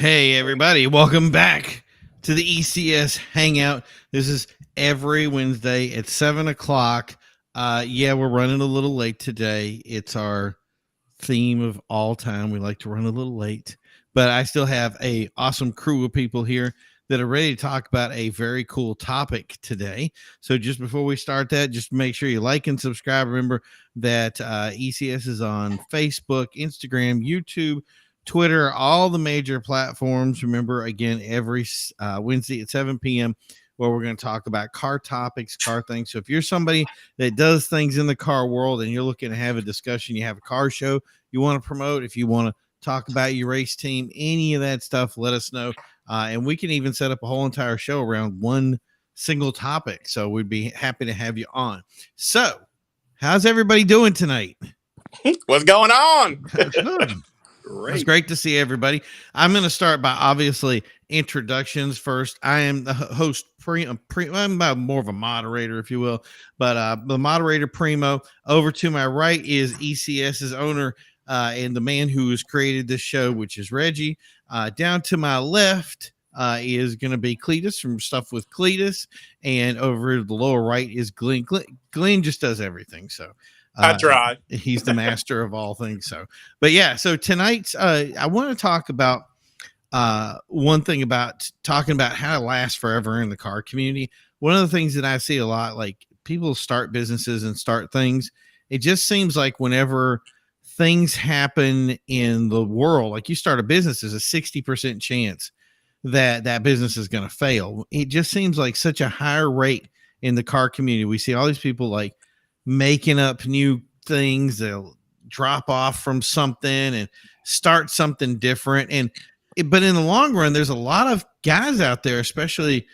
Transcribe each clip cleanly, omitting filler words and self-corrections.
Hey, everybody, welcome back to the ECS Hangout. This is every Wednesday at 7 o'clock. Yeah, we're running a little late today. It's our theme of all time. We like to run a little late, but I still have a awesome crew of people here that are ready to talk about a very cool topic today. So just before we start that, just make sure you like and subscribe. Remember that ECS is on Facebook, Instagram, YouTube, Twitter, all the major platforms. Remember, again, every Wednesday at 7 p.m., where we're going to talk about car topics, car things. So if you're somebody that does things in the car world and you're looking to have a discussion, you have a car show you want to promote, if you want to talk about your race team, any of that stuff, let us know. And we can even set up a whole entire show around one single topic. So we'd be happy to have you on. So, how's everybody doing tonight? What's going on? Good. It's great to see everybody. I'm going to start by obviously introductions first. I am the host. I'm more of a moderator, if you will, but the moderator Primo. Over to my right is ECS's owner and the man who has created this show, which is Reggie. Down to my left is going to be Cletus from Stuff with Cletus, and over to the lower right is Glenn. Glenn just does everything. So. I try. He's the master of all things. So, but yeah, so tonight's I want to talk about one thing about talking about how to last forever in the car community. One of the things that I see a lot, like people start businesses and start things, it just seems like whenever things happen in the world, like you start a business, there's a 60% chance that that business is going to fail. It just seems like such a higher rate in the car community. We see all these people like making up new things. They'll drop off from something and start something different. But in the long run, there's a lot of guys out there, especially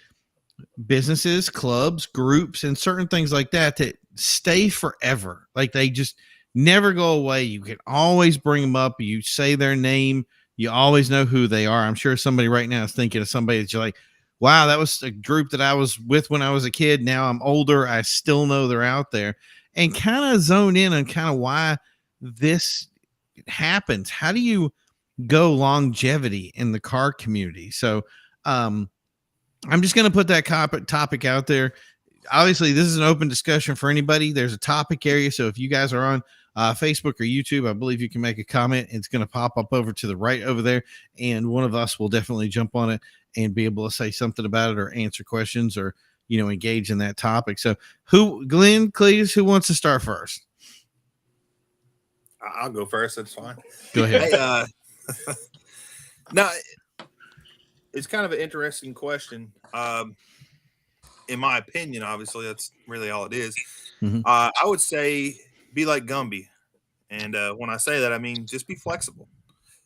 businesses, clubs, groups, and certain things like that stay forever. Like they just never go away. You can always bring them up. You say their name. You always know who they are. I'm sure somebody right now is thinking of somebody that you're like, wow, that was a group that I was with when I was a kid. Now I'm older. I still know they're out there. And kind of zone in on kind of why this happens. How do you go longevity in the car community? So I'm just going to put that topic out there. Obviously, this is an open discussion for anybody. There's a topic area. So if you guys are on Facebook or YouTube, I believe you can make a comment. It's going to pop up over to the right over there. And one of us will definitely jump on it and be able to say something about it or answer questions or, engage in that topic. So Glenn, Cletus, who wants to start first? I'll go first. That's fine. Go ahead. Hey, now, it's kind of an interesting question. In my opinion, obviously, that's really all it is. Mm-hmm. I would say be like Gumby. And when I say that, I mean just be flexible.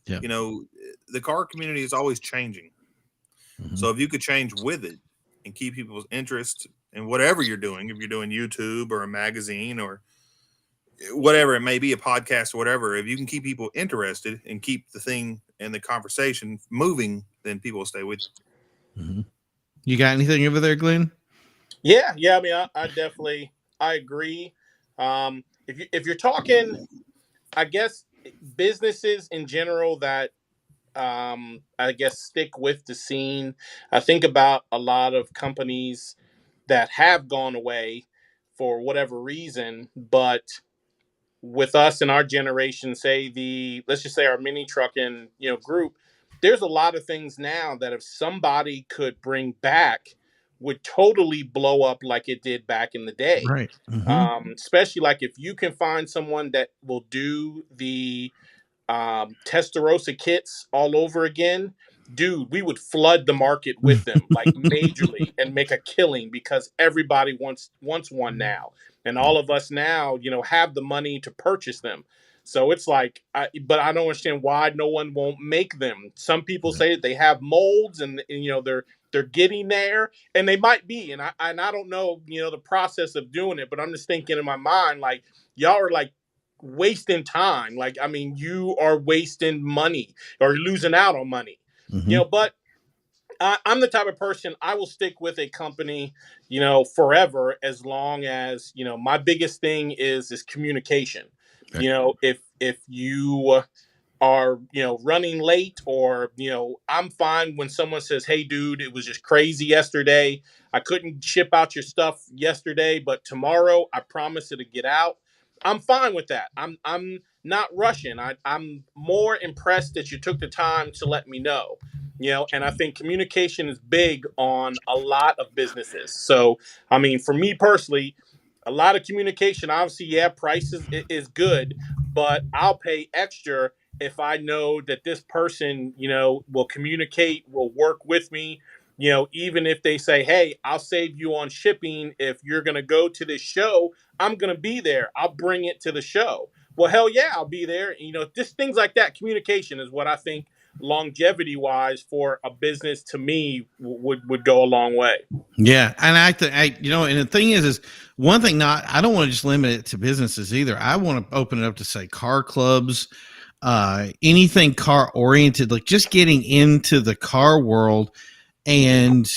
Yeah. The car community is always changing. Mm-hmm. So if you could change with it and keep people's interest in whatever you're doing, if you're doing YouTube or a magazine or whatever it may be, a podcast or whatever, if you can keep people interested and keep the thing and the conversation moving, then people will stay with you. Mm-hmm. You got anything over there, Glenn? Yeah. I mean, I definitely agree. If you're talking, I guess businesses in general that I guess stick with the scene. I think about a lot of companies that have gone away for whatever reason, but with us in our generation, let's just say our mini trucking, group, there's a lot of things now that if somebody could bring back would totally blow up like it did back in the day. Right. Mm-hmm. Especially like if you can find someone that will do the Testarossa kits all over again, dude, we would flood the market with them like majorly and make a killing because everybody wants one now. And all of us now, have the money to purchase them. So it's like, but I don't understand why no one won't make them. Some people say that they have molds and they're getting there, and they might be. And I don't know, the process of doing it, but I'm just thinking in my mind, like, y'all are like wasting time. Like, I mean, you are wasting money or losing out on money, but I'm the type of person, I will stick with a company, forever, as long as, my biggest thing is communication. Right. If you are, running late, or, I'm fine when someone says, "Hey dude, it was just crazy yesterday. I couldn't ship out your stuff yesterday, but tomorrow I promise it'll get out." I'm fine with that. I'm not rushing. I'm more impressed that you took the time to let me know. And I think communication is big on a lot of businesses. So, I mean, for me personally, a lot of communication. Obviously, yeah, price is good, but I'll pay extra if I know that this person, will communicate, will work with me. Even if they say, "Hey, I'll save you on shipping if you're going to go to this show, I'm going to be there. I'll bring it to the show." Well, hell yeah, I'll be there. Just things like that. Communication is what I think, longevity wise, for a business, to me, would go a long way. Yeah, and I and the thing is one thing. I don't want to just limit it to businesses either. I want to open it up to, say, car clubs, anything car oriented, like just getting into the car world, and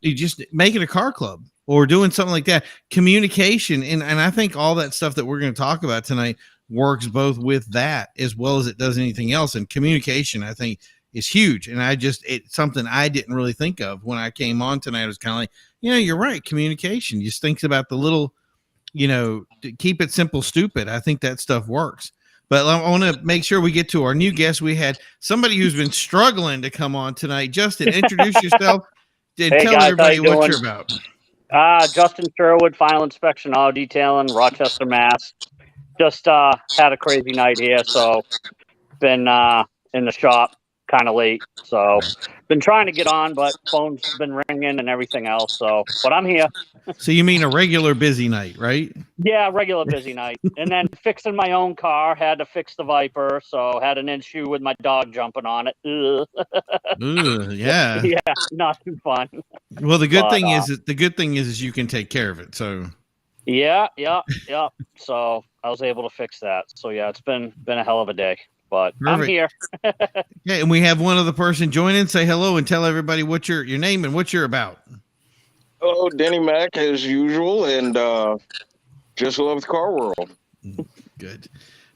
you just make it a car club or doing something like that. Communication, and I think all that stuff that we're going to talk about tonight works both with that as well as it does anything else. And communication, I think, is huge. And it's something I didn't really think of when I came on tonight. I was kind of like, you're right. Communication just thinks about the little, to keep it simple, stupid. I think that stuff works. But I want to make sure we get to our new guest. We had somebody who's been struggling to come on tonight. Justin, introduce yourself and hey tell guys, everybody what doing? you're about. Justin Sherwood, Final Inspection Auto Detailing, Rochester, Mass. Just had a crazy night here, so been in the shop kind of late. So been trying to get on, but phone's been ringing and everything else. So, but I'm here. So you mean a regular busy night, right? Yeah, regular busy night. And then fixing my own car, had to fix the Viper, so had an issue with my dog jumping on it. Ooh, yeah. Yeah, not too fun. Well, the good thing is you can take care of it. So yeah. So I was able to fix that. So yeah, it's been a hell of a day, but perfect. I'm here. Yeah, and we have one other person join in. Say hello and tell everybody what your name and what you're about. Hello, Denny Mac, as usual, and just love the car world. Good.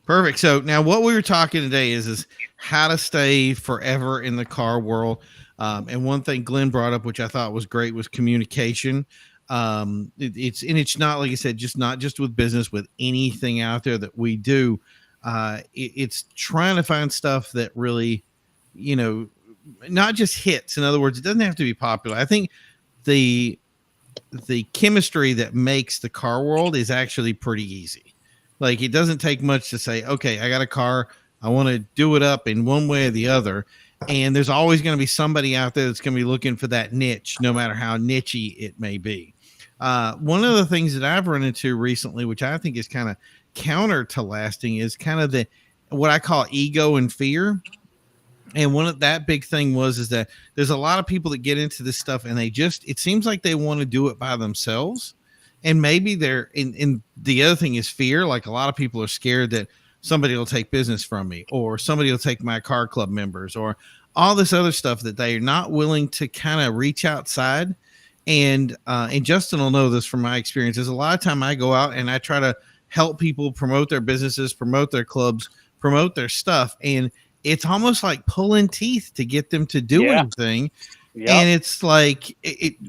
Perfect. So now what we were talking today is how to stay forever in the car world. And one thing Glenn brought up, which I thought was great, was communication. It's not, like I said, not just with business, with anything out there that we do. It's trying to find stuff that really, not just hits. In other words, it doesn't have to be popular. I think the chemistry that makes the car world is actually pretty easy. Like, it doesn't take much to say, okay, I got a car, I want to do it up in one way or the other. And there's always going to be somebody out there that's going to be looking for that niche, no matter how nichey it may be. One of the things that I've run into recently, which I think is kind of counter to lasting, is kind of what I call ego and fear. And one of that big thing is that there's a lot of people that get into this stuff and it seems like they want to do it by themselves. And maybe they're in the other thing is fear. Like, a lot of people are scared that somebody will take business from me, or somebody will take my car club members, or all this other stuff that they are not willing to kind of reach outside. And Justin will know this from my experiences. A lot of time I go out and I try to help people promote their businesses, promote their clubs, promote their stuff. And it's almost like pulling teeth to get them to do anything. Yep. And it's like,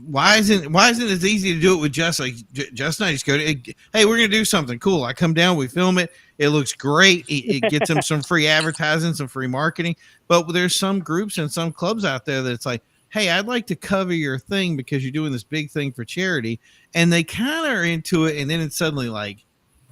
why isn't it as easy to do it with Justin? Like, Justin and I just go, hey, we're going to do something cool. I come down, we film it. It looks great. It gets them some free advertising, some free marketing. But there's some groups and some clubs out there that it's like, hey, I'd like to cover your thing because you're doing this big thing for charity. And they kind of are into it. And then it's suddenly like,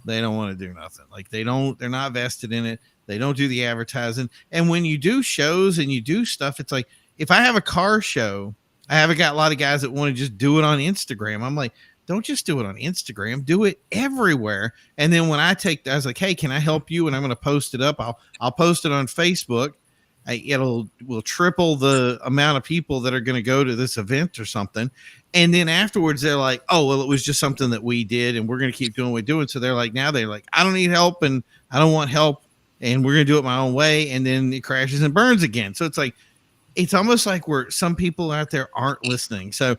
they don't want to do nothing. Like, they're not vested in it. They don't do the advertising. And when you do shows and you do stuff, it's like, if I have a car show, I haven't got a lot of guys that want to just do it on Instagram. I'm like, don't just do it on Instagram, do it everywhere. And then when I was like, hey, can I help you? And I'm going to post it up. I'll post it on Facebook. We'll triple the amount of people that are going to go to this event or something. And then afterwards they're like, oh, well, it was just something that we did and we're going to keep doing what we're doing. So they're like, I don't need help and I don't want help and we're going to do it my own way. And then it crashes and burns again. So it's like, it's almost like some people out there aren't listening. So,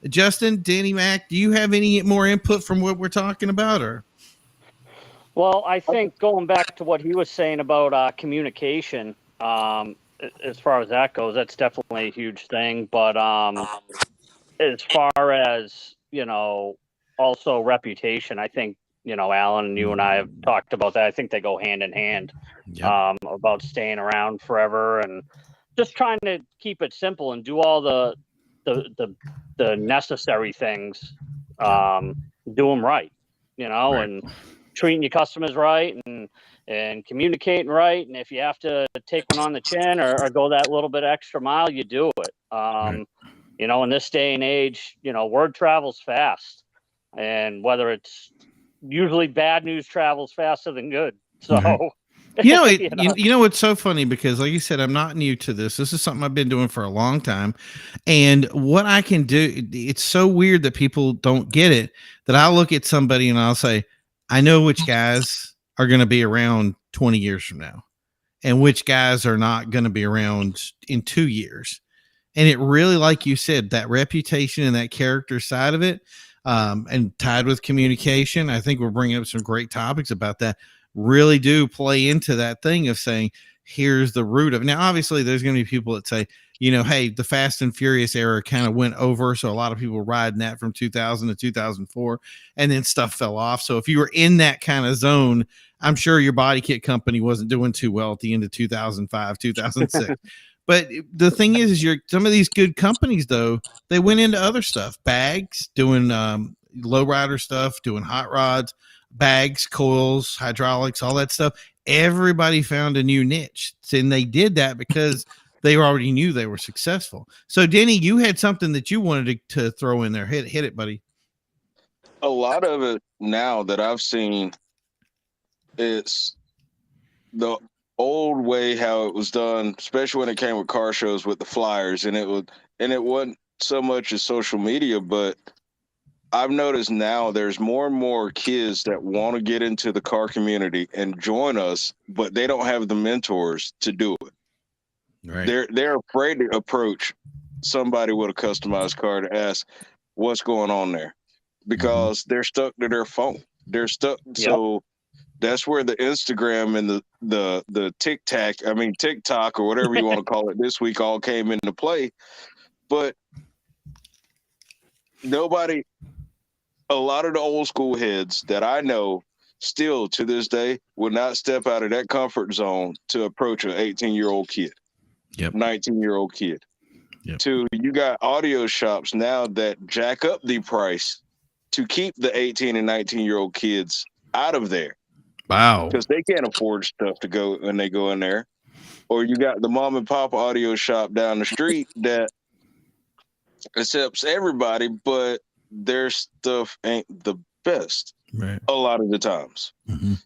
Justin, Danny Mac, do you have any more input from what we're talking about, or? Well, I think going back to what he was saying about communication, as far as that goes, that's definitely a huge thing. But as far as, also reputation, I think, Alan and you and I have talked about that. I think they go hand in hand. Yep. About staying around forever and just trying to keep it simple and do all the necessary things. Do them right, Right. and treating your customers right and communicating right. And if you have to take one on the chin or go that little bit extra mile, you do it. Right. In this day and age, word travels fast, and whether it's usually bad news travels faster than good. So, It's so funny because, like you said, I'm not new to this. This is something I've been doing for a long time. And what I can do, it's so weird that people don't get it, that I'll look at somebody and I'll say, I know which guys are going to be around 20 years from now and which guys are not going to be around in 2 years. And it really, like you said, that reputation and that character side of it, and tied with communication, I think we're bringing up some great topics about that, really do play into that thing of saying, here's the root of it. Now, obviously, there's going to be people that say, hey, the Fast and Furious era kind of went over. So a lot of people were riding that from 2000 to 2004, and then stuff fell off. So if you were in that kind of zone, I'm sure your body kit company wasn't doing too well at the end of 2005, 2006. But the thing is some of these good companies, though, they went into other stuff, bags, doing lowrider stuff, doing hot rods, bags, coils, hydraulics, all that stuff. Everybody found a new niche, and they did that because they already knew they were successful. So, Denny, you had something that you wanted to throw in there. Hit it, buddy. A lot of it now that I've seen, it's the old way how it was done, especially when it came with car shows with the flyers, and it wasn't so much as social media, but I've noticed now there's more and more kids that want to get into the car community and join us, but they don't have the mentors to do it. Right. They're afraid to approach somebody with a customized car to ask what's going on there because they're stuck to their phone. They're stuck. Yep. So that's where the Instagram and the TikTok or whatever you want to call it this week all came into play. But a lot of the old school heads that I know still to this day would not step out of that comfort zone to approach an 18-year-old kid, 19-year-old kid. Yep. You got audio shops now that jack up the price to keep the 18 and 19-year-old kids out of there. Wow. Because they can't afford stuff to go when they go in there. Or you got the mom and pop audio shop down the street that accepts everybody, but their stuff ain't the best a lot of the times.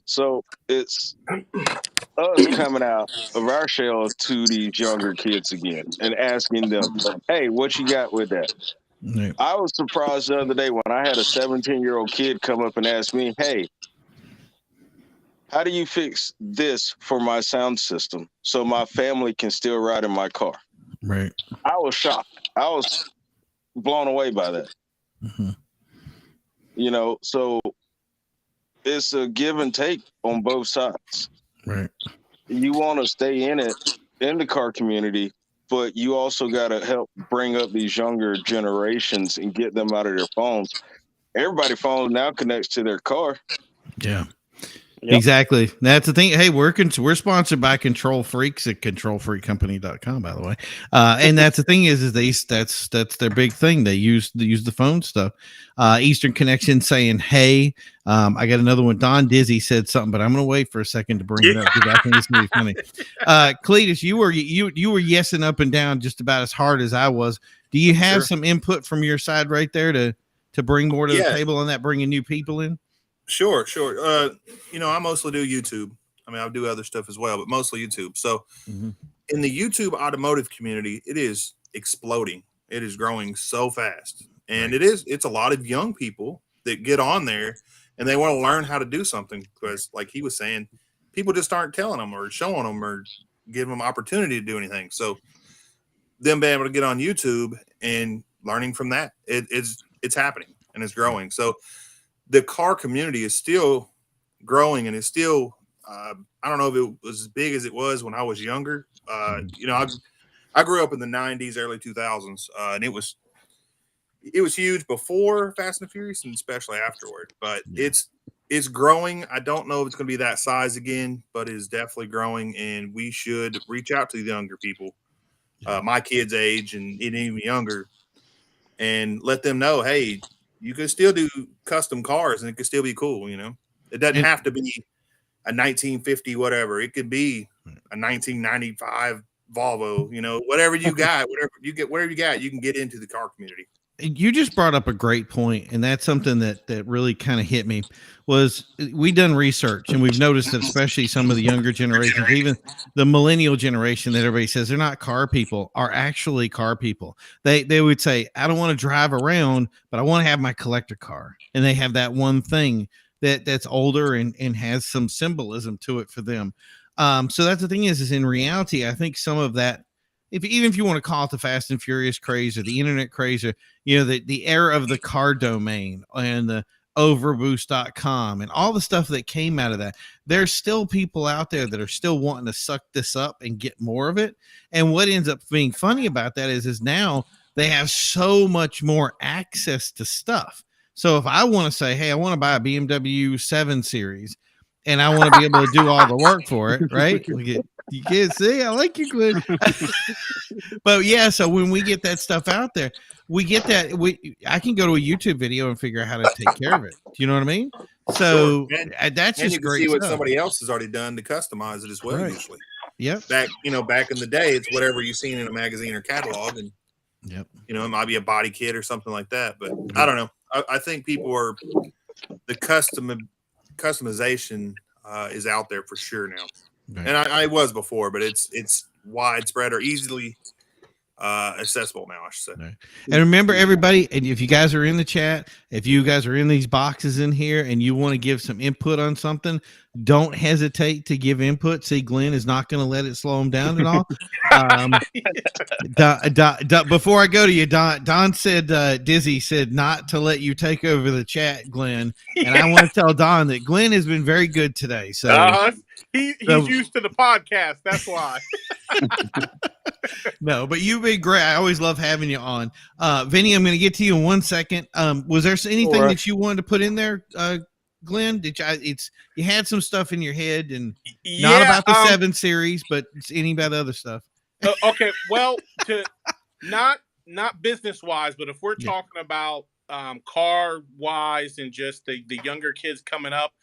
So it's us coming out of our shell to these younger kids again and asking them, hey, what you got with that? Right. I was surprised the other day when I had a 17-year-old kid come up and ask me, hey, how do you fix this for my sound system so my family can still ride in my car? Right. I was shocked. I was blown away by that. So it's a give and take on both sides. Right. You want to stay in the car community, but you also got to help bring up these younger generations and get them out of their phones. Everybody's phone now connects to their car. Yeah. Yep. Exactly. That's the thing. Hey, we're sponsored by Control Freaks at controlfreakcompany.com, by the way. And that's the thing is that's their big thing. They use the phone stuff. Eastern Connection saying, hey, I got another one. Don Dizzy said something, but I'm going to wait for a second to bring it up because I think it's going to be funny. Cletus, you were yesing up and down just about as hard as I was. Do you have some input from your side right there to bring more to the table on that, bringing new people in? Sure. I mostly do YouTube. I mean, I'll do other stuff as well, but mostly YouTube. So in the YouTube automotive community, it is exploding. It is growing so fast. And it's a lot of young people that get on there and they want to learn how to do something because, like he was saying, people just aren't telling them or showing them or giving them opportunity to do anything. So them being able to get on YouTube and learning from that, it's happening and it's growing. So the car community is still growing, and it's still. I don't know if it was as big as it was when I was younger. I grew up in the '90s, early 2000s, and it was huge before Fast and Furious, and especially afterward. But it's growing. I don't know if it's going to be that size again, but it is definitely growing, and we should reach out to the younger people, my kids' age and even younger, and let them know, hey, you can still do custom cars, and it can still be cool. It doesn't have to be a 1950 whatever. It could be a 1995 Volvo. Whatever you got, whatever you got, you can get into the car community. You just brought up a great point, and that's something that really kind of hit me. Was we done research, and we've noticed that especially some of the younger generations, even the millennial generation that everybody says they're not car people, are actually car people. They would say, I don't want to drive around, but I want to have my collector car, and they have that one thing that's older and has some symbolism to it for them. So that's the thing is in reality, I think some of that, even if you want to call it the Fast and Furious craze or the internet craze, or the era of the car domain and the overboost.com and all the stuff that came out of that, there's still people out there that are still wanting to suck this up and get more of it. And what ends up being funny about that is now they have so much more access to stuff. So if I want to say, hey, I want to buy a BMW 7 Series, and I want to be able to do all the work for it, right? You can't see. I like you, Glenn. But yeah, so when we get that stuff out there, we get that. I can go to a YouTube video and figure out how to take care of it. Do you know what I mean? So sure. That's and just you can great see what stuff. somebody else has already done to customize it as well. Right. Usually, Yep. Back in the day, it's whatever you've seen in a magazine or catalog, and yep. It might be a body kit or something like that. But I don't know. I think people are the customization is out there for sure now. Right. And I was before, but it's widespread or easily accessible now, I should say. Right. And remember, everybody, and if you guys are in the chat, if you guys are in these boxes in here and you want to give some input on something, don't hesitate to give input. See, Glenn is not going to let it slow him down at all. Before I go to you, Don said, Dizzy said not to let you take over the chat, Glenn. And I want to tell Don that Glenn has been very good today. So he's used to the podcast. That's why. No, but you've been great. I always love having you on. Vinny, I'm going to get to you in 1 second. Was there anything that you wanted to put in there, Glenn? You had some stuff in your head, and not about the 7 Series, but any about other stuff. Okay, well, not business wise, but if we're talking about car wise and just the younger kids coming up,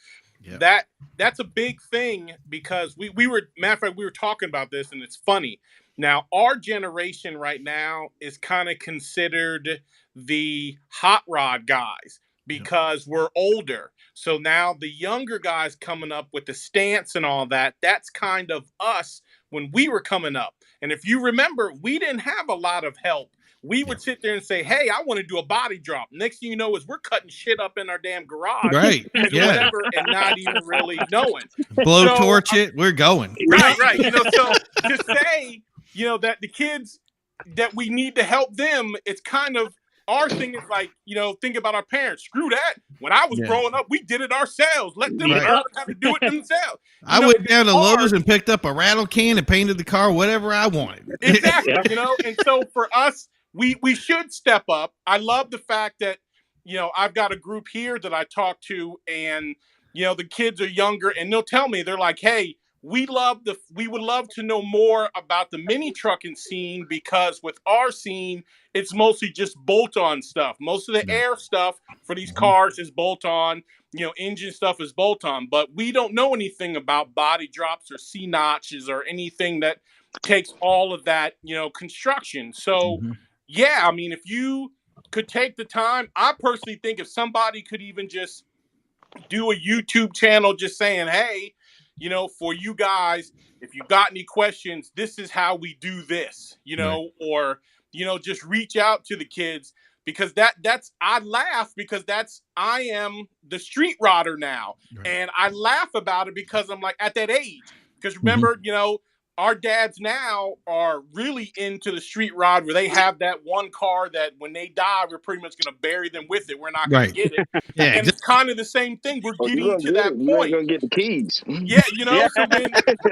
that's a big thing, because we were, matter of fact, we were talking about this, and it's funny. Now, our generation right now is kind of considered the hot rod guys because we're older. So now the younger guys coming up with the stance and all that, that's kind of us when we were coming up. And if you remember, we didn't have a lot of help. We would sit there and say, hey, I want to do a body drop. Next thing you know is we're cutting shit up in our damn garage. Right. And whatever, and not even really knowing. Blowtorch it. We're going. Right. So to say, that the kids, that we need to help them, it's kind of our thing is like, think about our parents. Screw that. When I was growing up, we did it ourselves. Let them learn how to do it themselves. I went down to Lowe's and picked up a rattle can and painted the car whatever I wanted. Exactly. And so for us, we should step up. I love the fact that, I've got a group here that I talk to, and, the kids are younger, and they'll tell me, they're like, hey, we would love to know more about the mini trucking scene, because with our scene, it's mostly just bolt-on stuff. Most of the air stuff for these cars is bolt-on, engine stuff is bolt-on, but we don't know anything about body drops or C-notches or anything that takes all of that, construction. So, if you could take the time, I personally think if somebody could even just do a YouTube channel just saying, hey, for you guys, if you got any questions, this is how we do this, or, just reach out to the kids, because I laugh because I am the street rodder now. Right. And I laugh about it because I'm like at that age, because remember, our dads now are really into the street rod where they have that one car that when they die, we're pretty much going to bury them with it. We're not going to Right. get it. Yeah. And it's kind of the same thing. We're Oh, you're getting gonna to get it. that You ain't point. gonna get the keys. Yeah, you know, Yeah. so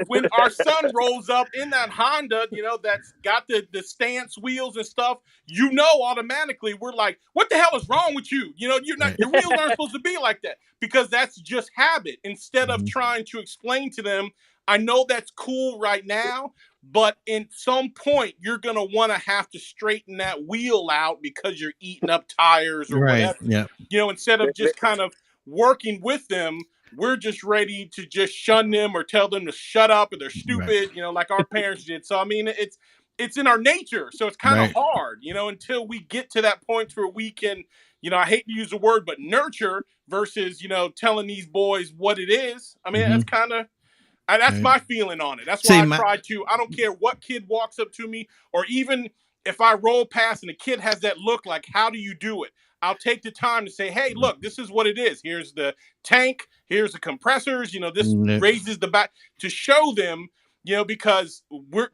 when our son rolls up in that Honda, you know, that's got the stance wheels and stuff, you know, automatically we're like, what the hell is wrong with you? You know, Right. your wheels aren't supposed to be like that, because that's just habit. Instead of Mhm. trying to explain to them, I know that's cool right now, but in some point you're gonna want to have to straighten that wheel out because you're eating up tires or Right. whatever. Yeah. You know, instead of just kind of working with them, we're just ready to just shun them or tell them to shut up or they're Right. stupid, you know, like our parents did. So I mean, it's in our nature. So it's kind of Right. hard, you know, until we get to that point where we can, you know, I hate to use the word, but nurture versus, you know, telling these boys what it is. I mean, that's Mhm. kind of that's Right. my feeling on it. That's See, why I my try to. I don't care what kid walks up to me, or even if I roll past and the kid has that look like, "How do you do it?" I'll take the time to say, "Hey, look, this is what it is. Here's the tank. Here's the compressors. You know, this no, raises the back to show them. You know, because we're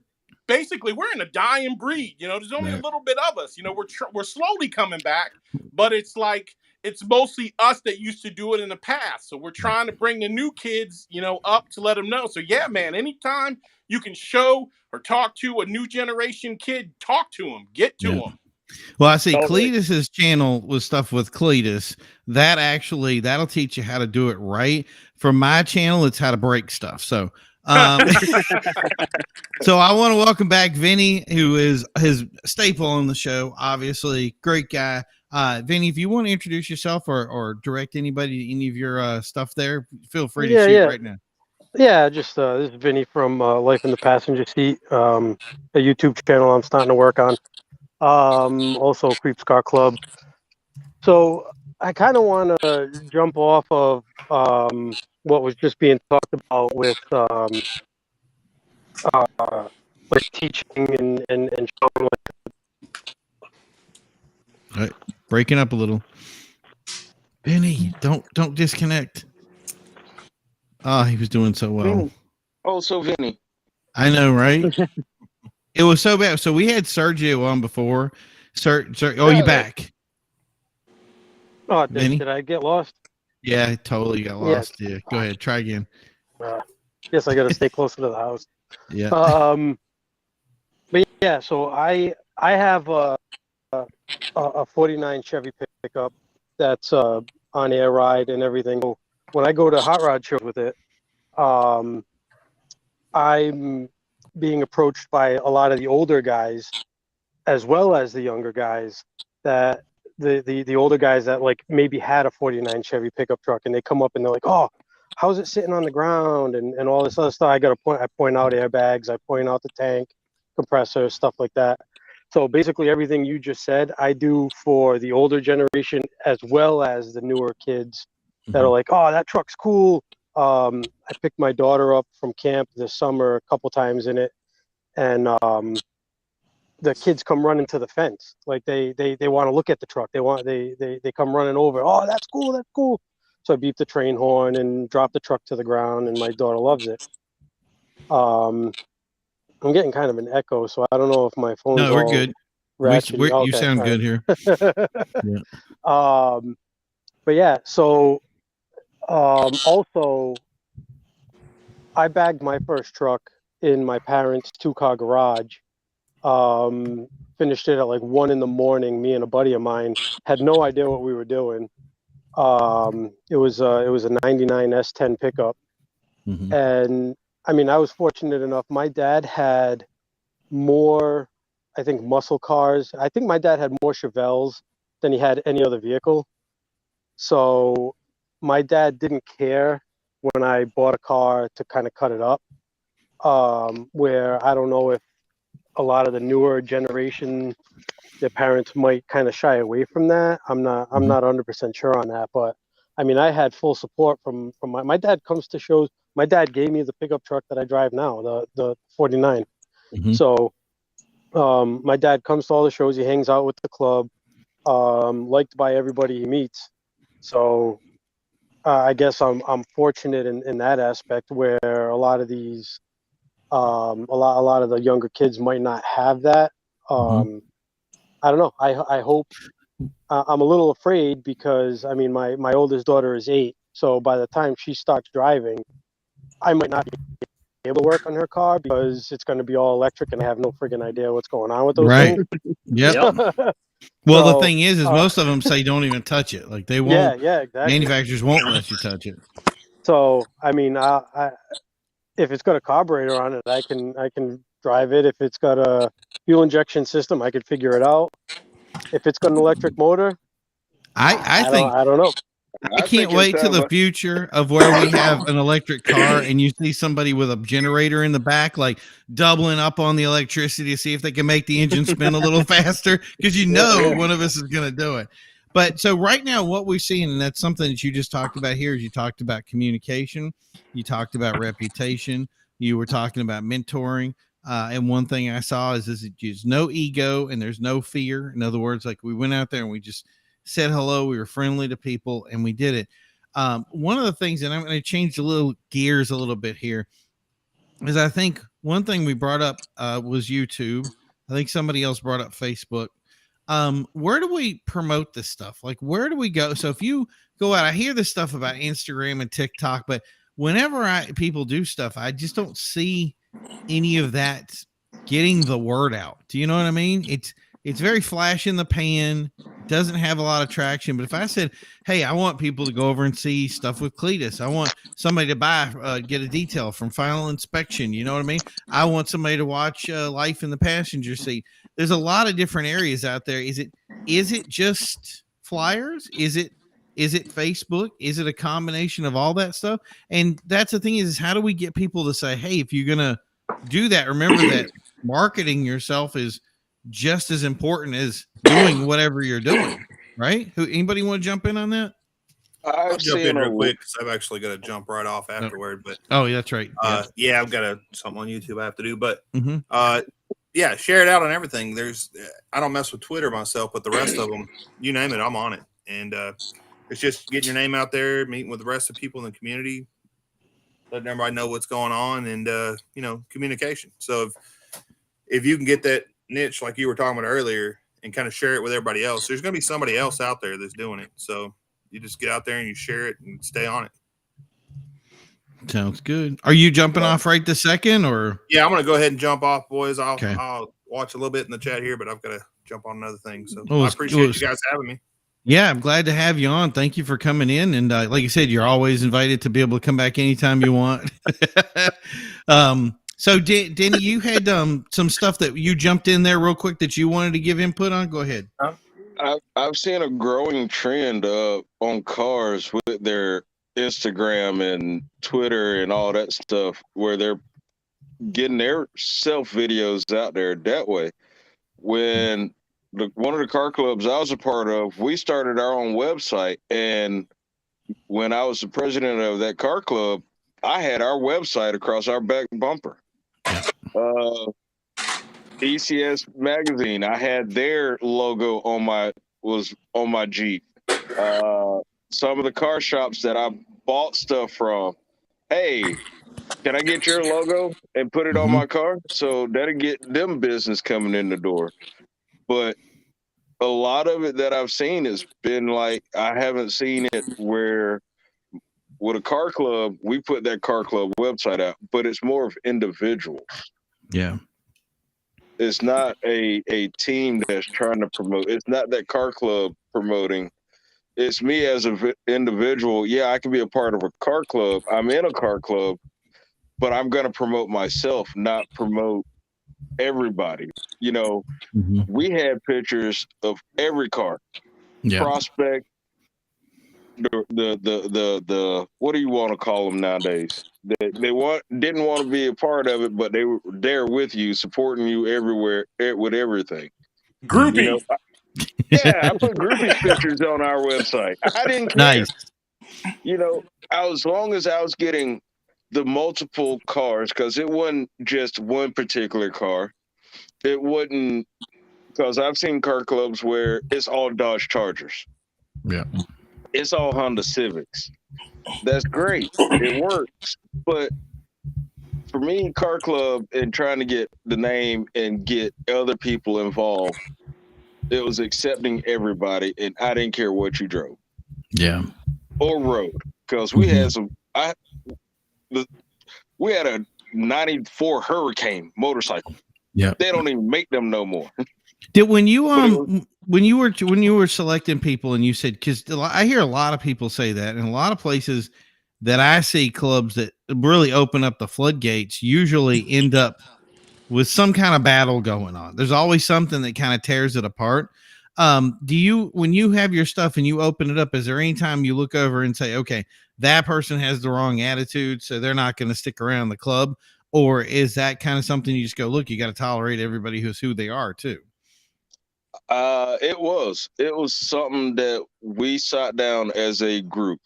in a dying breed. You know, there's only a right. little bit of us. You know, we're slowly coming back, but it's like it's mostly us that used to do it in the past. So we're trying to bring the new kids, you know, up to let them know. So yeah, man, anytime you can show or talk to a new generation kid, talk to them, get to Yeah. them. Well, I see Totally. Cletus's channel with stuff with Cletus. That'll teach you how to do it right. For my channel, it's how to break stuff. So, so I want to welcome back Vinny, who is his staple on the show. Obviously, great guy. Vinny, if you want to introduce yourself or direct anybody to any of your stuff there, feel free to shoot right now. Yeah, just this is Vinny from Life in the Passenger Seat, a YouTube channel I'm starting to work on. Also Creeps Car Club. So I kind of want to jump off of what was just being talked about with like teaching and showing. All right, breaking up a little. Vinny, don't disconnect. Oh, he was doing so well. Vinny. Oh, so Vinny. I know, right? It was so bad. So we had Sergio on before. Oh, you back? Oh, Vinny? did I get lost? Yeah, totally got lost. Yeah, go ahead, try again. Guess I got to stay closer to the house. Yeah. But yeah, so I have a 49 Chevy pickup that's on air ride and everything. So when I go to hot rod shows with it, I'm being approached by a lot of the older guys as well as the younger guys, that the older guys that like maybe had a 49 Chevy pickup truck, and they come up and they're like, "Oh, how's it sitting on the ground?" and all this other stuff. I point out airbags, I point out the tank, compressor, stuff like that. So basically everything you just said, I do for the older generation as well as the newer kids that are like, "Oh, that truck's cool." I picked my daughter up from camp this summer a couple times in it, and the kids come running to the fence, like they want to look at the truck. They come running over. "Oh, that's cool, that's cool." So I beep the train horn and drop the truck to the ground, and my daughter loves it. I'm getting kind of an echo, so I don't know if my phone's No, we're all good. ratchet. You sound good here. Yeah. But yeah, so also I bagged my first truck in my parents' 2-car garage. Finished it at like 1 a.m. Me and a buddy of mine had no idea what we were doing. It was a 99 S10 pickup. And I mean, I was fortunate enough. My dad had more, I think, muscle cars. I think my dad had more Chevelles than he had any other vehicle. So my dad didn't care when I bought a car to kind of cut it up. Where I don't know if a lot of the newer generation, their parents might kind of shy away from that. I'm not 100% sure on that, but I mean, I had full support from my dad. Comes to shows. My dad gave me the pickup truck that I drive now, the 49. So my dad comes to all the shows. He hangs out with the club, liked by everybody he meets. So I guess I'm fortunate in that aspect, where a lot of these A lot of the younger kids might not have that. I don't know. I hope. I'm a little afraid because I mean my oldest daughter is 8, so by the time she starts driving, I might not be able to work on her car because it's going to be all electric and I have no friggin' idea what's going on with those Right. things. Yep. Well, the thing is most of them say don't even touch it. Like they won't. Yeah, exactly. Manufacturers won't let you touch it. So I mean, if it's got a carburetor on it, I can drive it. If it's got a fuel injection system, I could figure it out. If it's got an electric motor, I think I don't know. I can't wait to the future of where we have an electric car and you see somebody with a generator in the back, like doubling up on the electricity to see if they can make the engine spin a little faster because one of us is going to do it. But so right now, what we're seeing, and that's something that you just talked about here, is you talked about communication, you talked about reputation, you were talking about mentoring. And one thing I saw is there's no ego and there's no fear. In other words, like we went out there and we just said hello, we were friendly to people, and we did it. One of the things, and I'm going to change a little gears a little bit here, is I think one thing we brought up was YouTube. I think somebody else brought up Facebook. Where do we promote this stuff? Like, where do we go? So if you go out, I hear this stuff about Instagram and TikTok, but whenever people do stuff, I just don't see any of that getting the word out. Do you know what I mean? It's very flash in the pan. Doesn't have a lot of traction. But if I said, hey, I want people to go over and see stuff with Cletus, I want somebody to get a detail from Final Inspection. You know what I mean? I want somebody to watch Life in the Passenger Seat. There's a lot of different areas out there. Is it just flyers? Is it Facebook? Is it a combination of all that stuff? And that's the thing is how do we get people to say, hey, if you're going to do that, remember that marketing yourself is just as important as doing whatever you're doing, right? Anybody want to jump in on that? I'll jump in real quick because I've actually got to jump right off afterward. But yeah, that's right. Yeah, I've got something on YouTube I have to do. But yeah, share it out on everything. I don't mess with Twitter myself, but the rest of them, you name it, I'm on it. And it's just getting your name out there, meeting with the rest of the people in the community, letting everybody know what's going on, and communication. So if you can get that niche like you were talking about earlier and kind of share it with everybody else, there's going to be somebody else out there that's doing it. So you just get out there and you share it and stay on it. Sounds good. Are you jumping off right this second, or? Yeah, I'm going to go ahead and jump off, boys. I'll watch a little bit in the chat here, but I've got to jump on another thing. So I appreciate you guys having me. Yeah, I'm glad to have you on. Thank you for coming in. And like I said, you're always invited to be able to come back anytime you want. So, Denny, you had some stuff that you jumped in there real quick that you wanted to give input on. Go ahead. I've seen a growing trend on cars with their Instagram and Twitter and all that stuff where they're getting their self videos out there that way. When one of the car clubs I was a part of, we started our own website. And when I was the president of that car club, I had our website across our back bumper. ECS magazine, I had their logo on my Jeep. Some of the car shops that I bought stuff from, hey, can I get your logo and put it on my car? So that'll get them business coming in the door. But a lot of it that I've seen has been like, I haven't seen it where with a car club, we put that car club website out, but it's more of individuals. Yeah. It's not a team that's trying to promote. It's not that car club promoting. It's me as an individual. Yeah, I can be a part of a car club. I'm in a car club, but I'm going to promote myself, not promote everybody. We had pictures of every car. Yeah. Prospect, the what do you want to call them nowadays? They didn't want to be a part of it, but they were there with you, supporting you everywhere with everything. Groupie. I put groupie pictures on our website. I didn't care. Nice. As long as I was getting the multiple cars, because it wasn't just one particular car. It wouldn't, because I've seen car clubs where it's all Dodge Chargers. Yeah. It's all Honda Civics. That's great. It works. But for me, car club and trying to get the name and get other people involved, it was accepting everybody, and I didn't care what you drove Yeah. or rode, because we had some. We had a '94 Hurricane motorcycle. Yeah. They don't even make them no more. Did when you when you were selecting people and you said, because I hear a lot of people say that, and a lot of places that I see clubs that really open up the floodgates usually end up with some kind of battle going on. There's always something that kind of tears it apart. Do you, when you have your stuff and you open it up, is there any time you look over and say, okay, that person has the wrong attitude, so they're not going to stick around the club? Or is that kind of something you just go, look, you got to tolerate everybody who's who they are too? It was something that we sat down as a group.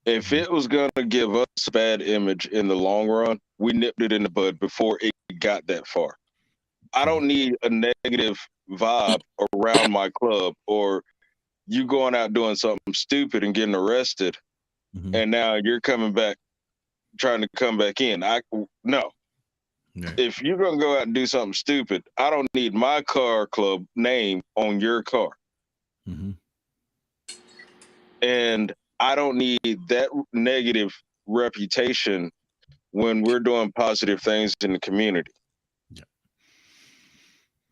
If it was going to give us a bad image in the long run, we nipped it in the bud before it got that far. I don't need a negative vibe around my club, or you going out doing something stupid and getting arrested, and now you're coming back, trying to come back in. No. If you're going to go out and do something stupid, I don't need my car club name on your car. And I don't need that negative reputation when we're doing positive things in the community.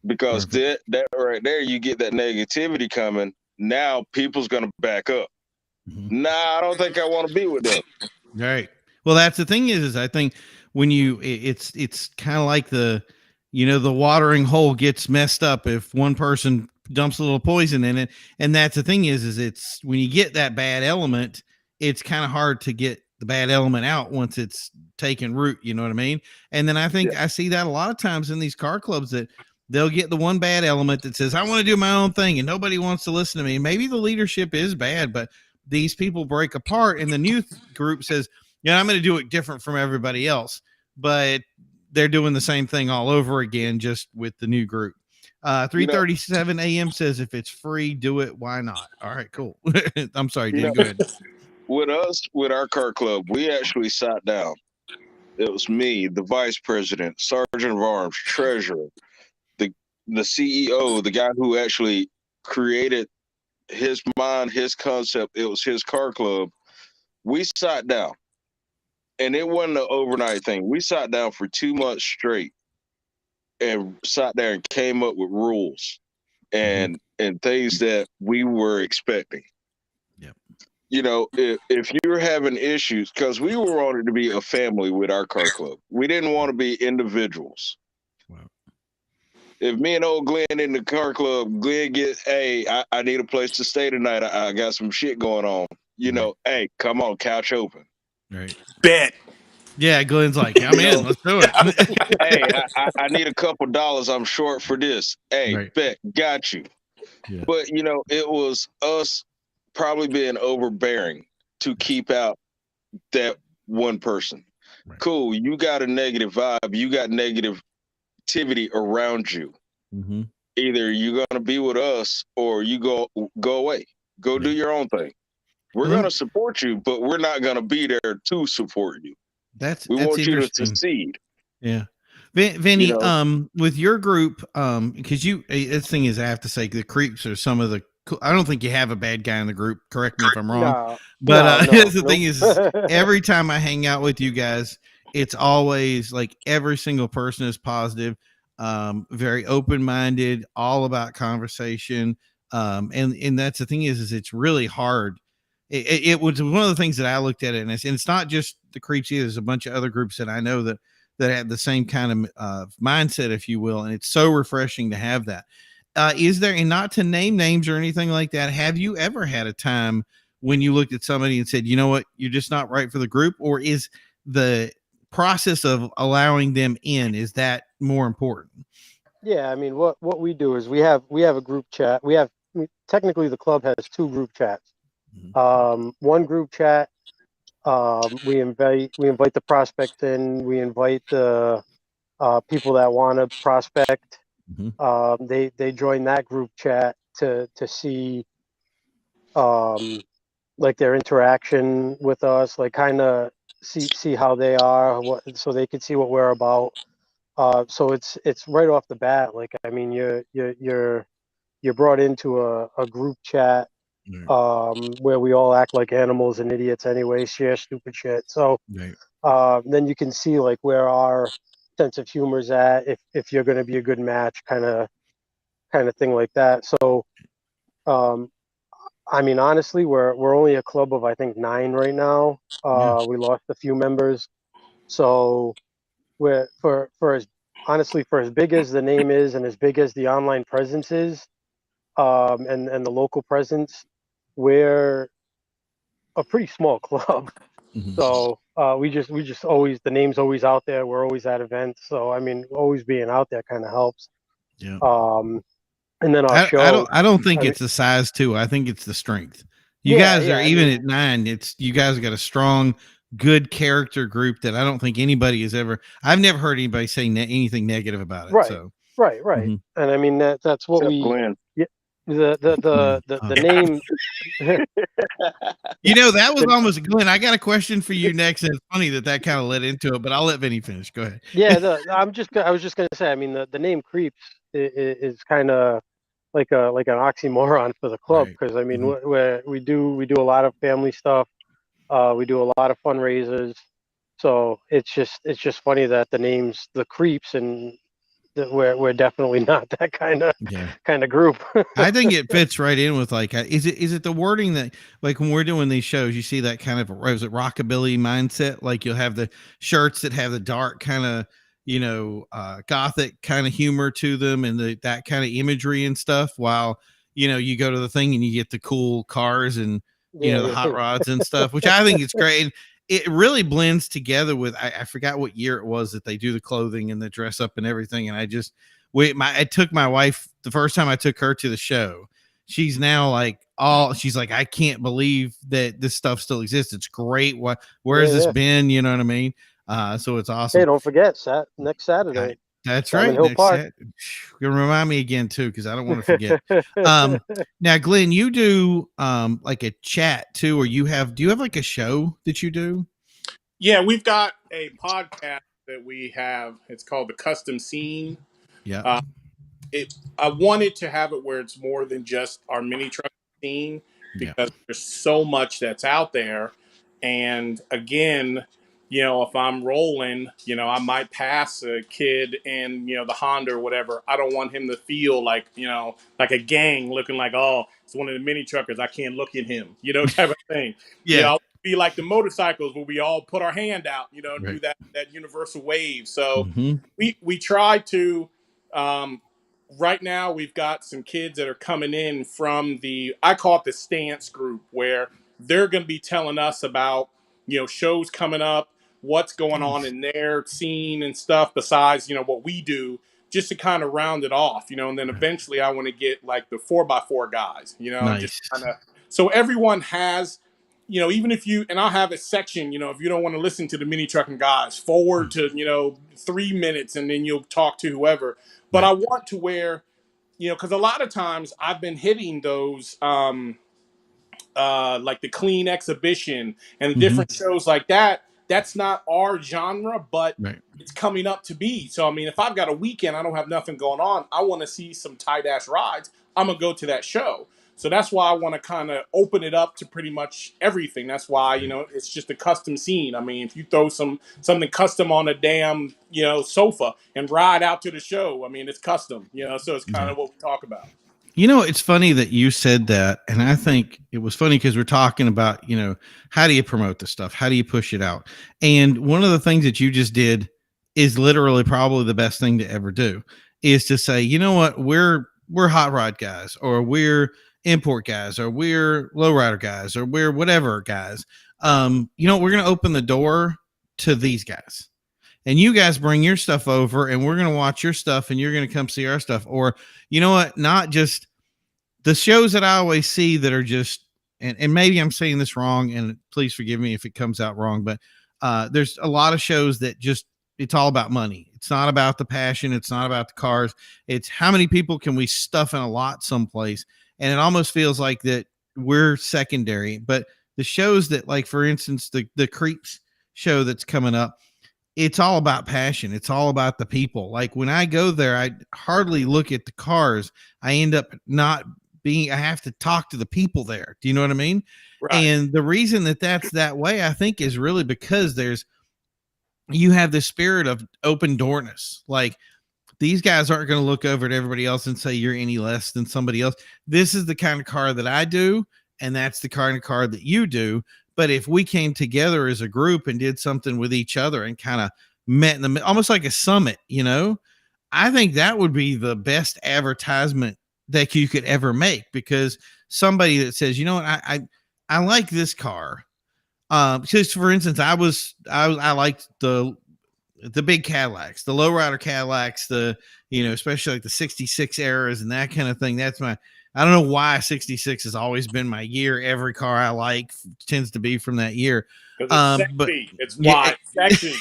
Because that right there, you get that negativity coming. Now people's going to back up. Nah, I don't think I want to be with them. Right. Well, that's the thing is I think when it's kind of like the watering hole gets messed up if one person dumps a little poison in it. And that's the thing is it's when you get that bad element, it's kind of hard to get the bad element out once it's taken root. You know what I mean? And then I think I see that a lot of times in these car clubs that they'll get the one bad element that says, I want to do my own thing and nobody wants to listen to me. Maybe the leadership is bad, but these people break apart and the new group says, yeah, I'm going to do it different from everybody else, but they're doing the same thing all over again, just with the new group. 3:37 a.m. says, if it's free, do it. Why not? All right, cool. I'm sorry, dude. Go ahead. With us, with our car club, we actually sat down. It was me, the vice president, sergeant of arms, treasurer, the CEO, the guy who actually created his mind, his concept. It was his car club. We sat down, and it wasn't an overnight thing. We sat down for 2 months straight and sat there and came up with rules and things that we were expecting. If you're having issues, because we were wanting to be a family with our car club, we didn't want to be individuals. If me and old Glenn in the car club, Glenn I need a place to stay tonight. I got some shit going on. Hey, come on, couch open. Right. Bet. Yeah, Glenn's like, I'm in. Let's do it. Hey, I need a couple dollars. I'm short for this. Hey, bet, got you. Yeah. But it was us probably being overbearing to keep out that one person. Right. Cool, you got a negative vibe. You got negativity around you. Either you're gonna be with us or you go away. Go do your own thing. We're gonna support you, but we're not gonna be there to support you. We want you to succeed. Yeah. Vinny, with your group, because this thing is, I have to say, the Creeps are some of the. I don't think you have a bad guy in the group. Correct me if I'm wrong. The thing is, every time I hang out with you guys, it's always like every single person is positive, very open-minded, all about conversation. And that's the thing is it's really hard. It was one of the things that I looked at it, and it's not just the Creeps either. There's a bunch of other groups that I know that have the same kind of mindset, if you will. And it's so refreshing to have that. Is there, and not to name names or anything like that, have you ever had a time when you looked at somebody and said, you know what, you're just not right for the group? Or is the process of allowing them in, is that more important? Yeah, I mean, what we do is we have a group chat. Technically the club has 2 group chats. One group chat, we invite the prospect in. We invite the people that want to prospect. They join that group chat to see like their interaction with us, like kind of see how they are, so they can see what we're about. So it's right off the bat. Like, I mean, you're brought into a group chat where we all act like animals and idiots anyway, share stupid shit. So then you can see like where our sense of humor is at, if you're going to be a good match, kind of thing like that. So I mean, honestly, we're only a club of I think 9 right now. We lost a few members, so we're for as honestly, for as big as the name is and as big as the online presence is, and the local presence, we're a pretty small club. So we just always, the name's always out there. We're always at events. So I mean, always being out there kind of helps. Yeah. And then our show. I don't think it's the size too. I think it's the strength. You guys are even at 9. You guys got a strong, good character group that I don't think anybody has ever. I've never heard anybody say anything negative about it. Right. So Right. And I mean that's what Except Glenn. Yeah. The name. You know, that was almost Glenn. I got a question for you next, and it's funny that kind of led into it, but I'll let Vinny finish. Go ahead. Yeah, I was just gonna say. I mean, the name Creeps is kind of like an oxymoron for the club, because I mean, we do a lot of family stuff. We do a lot of fundraisers, so it's just funny that the name's the Creeps, and that we're definitely not that kind of group. I think it fits right in with like, is it the wording that like when we're doing these shows, you see that kind of, was it rockabilly mindset? Like you'll have the shirts that have the dark kind of, gothic kind of humor to them, and that kind of imagery and stuff, while, you go to the thing and you get the cool cars and, the hot rods and stuff, which I think is great. And it really blends together with, I forgot what year it was that they do the clothing and the dress up and everything. And I took my wife the first time I took her to the show. She's now like, she's like, I can't believe that this stuff still exists. It's great. Where has this been? You know what I mean? So it's awesome. Hey, don't forget next Saturday. That's right. You're gonna remind me again too, because I don't want to forget. Now, Glenn, you do like a chat too, or do you have like a show that you do? Yeah, we've got a podcast that we have. It's called The Custom Scene. Yeah. I wanted to have it where it's more than just our mini truck scene, because there's so much that's out there. And again, if I'm rolling, I might pass a kid in, the Honda or whatever. I don't want him to feel like, like a gang looking like, oh, it's one of the mini truckers, I can't look at him, type of thing. I'll be like the motorcycles where we all put our hand out, and do that universal wave. So we try to, right now we've got some kids that are coming in from I call it the stance group, where they're going to be telling us about, shows coming up, what's going on in their scene and stuff, besides, what we do, just to kind of round it off, and then eventually I want to get like the 4x4 guys, just kind of, so everyone has, even if and I'll have a section, if you don't want to listen to the mini trucking guys, forward to, 3 minutes, and then you'll talk to whoever. But I want to where, because a lot of times I've been hitting those, like the Clean Exhibition and different shows like that. That's not our genre, but it's coming up to be. So, I mean, if I've got a weekend, I don't have nothing going on, I want to see some tight ass rides, I'm going to go to that show. So that's why I want to kind of open it up to pretty much everything. That's why, it's just a custom scene. I mean, if you throw something custom on a damn, sofa and ride out to the show, I mean, it's custom, so it's kind of what we talk about. It's funny that you said that. And I think it was funny because we're talking about, how do you promote this stuff? How do you push it out? And one of the things that you just did is literally probably the best thing to ever do, is to say, you know what, we're hot rod guys, or we're import guys, or we're lowrider guys, or we're whatever guys. We're going to open the door to these guys. And you guys bring your stuff over, and we're going to watch your stuff, and you're going to come see our stuff. Or, you know what, not just the shows that I always see that are just, and maybe I'm saying this wrong, and please forgive me if it comes out wrong, but there's a lot of shows that just, it's all about money. It's not about the passion. It's not about the cars. It's how many people can we stuff in a lot someplace. And it almost feels like that we're secondary. But the shows that, like, for instance, the Creeps show that's coming up, it's all about passion. It's all about the people. Like when I go there, I hardly look at the cars. I end up not being, I have to talk to the people there. Do you know what I mean? Right. And the reason that that's that way, I think, is really because you have the spirit of open doorness. Like these guys aren't going to look over at everybody else and say you're any less than somebody else. This is the kind of car that I do, and that's the kind of car that you do. But if we came together as a group and did something with each other and kind of met in the almost like a summit, I think that would be the best advertisement that you could ever make, because somebody that says, you know what, I like this car. Because for instance, I liked the big Cadillacs, the lowrider Cadillacs, especially like the 66 eras and that kind of thing. I don't know why 66 has always been my year. Every car I like tends to be from that year. Because it's sexy. It's wide, sexy.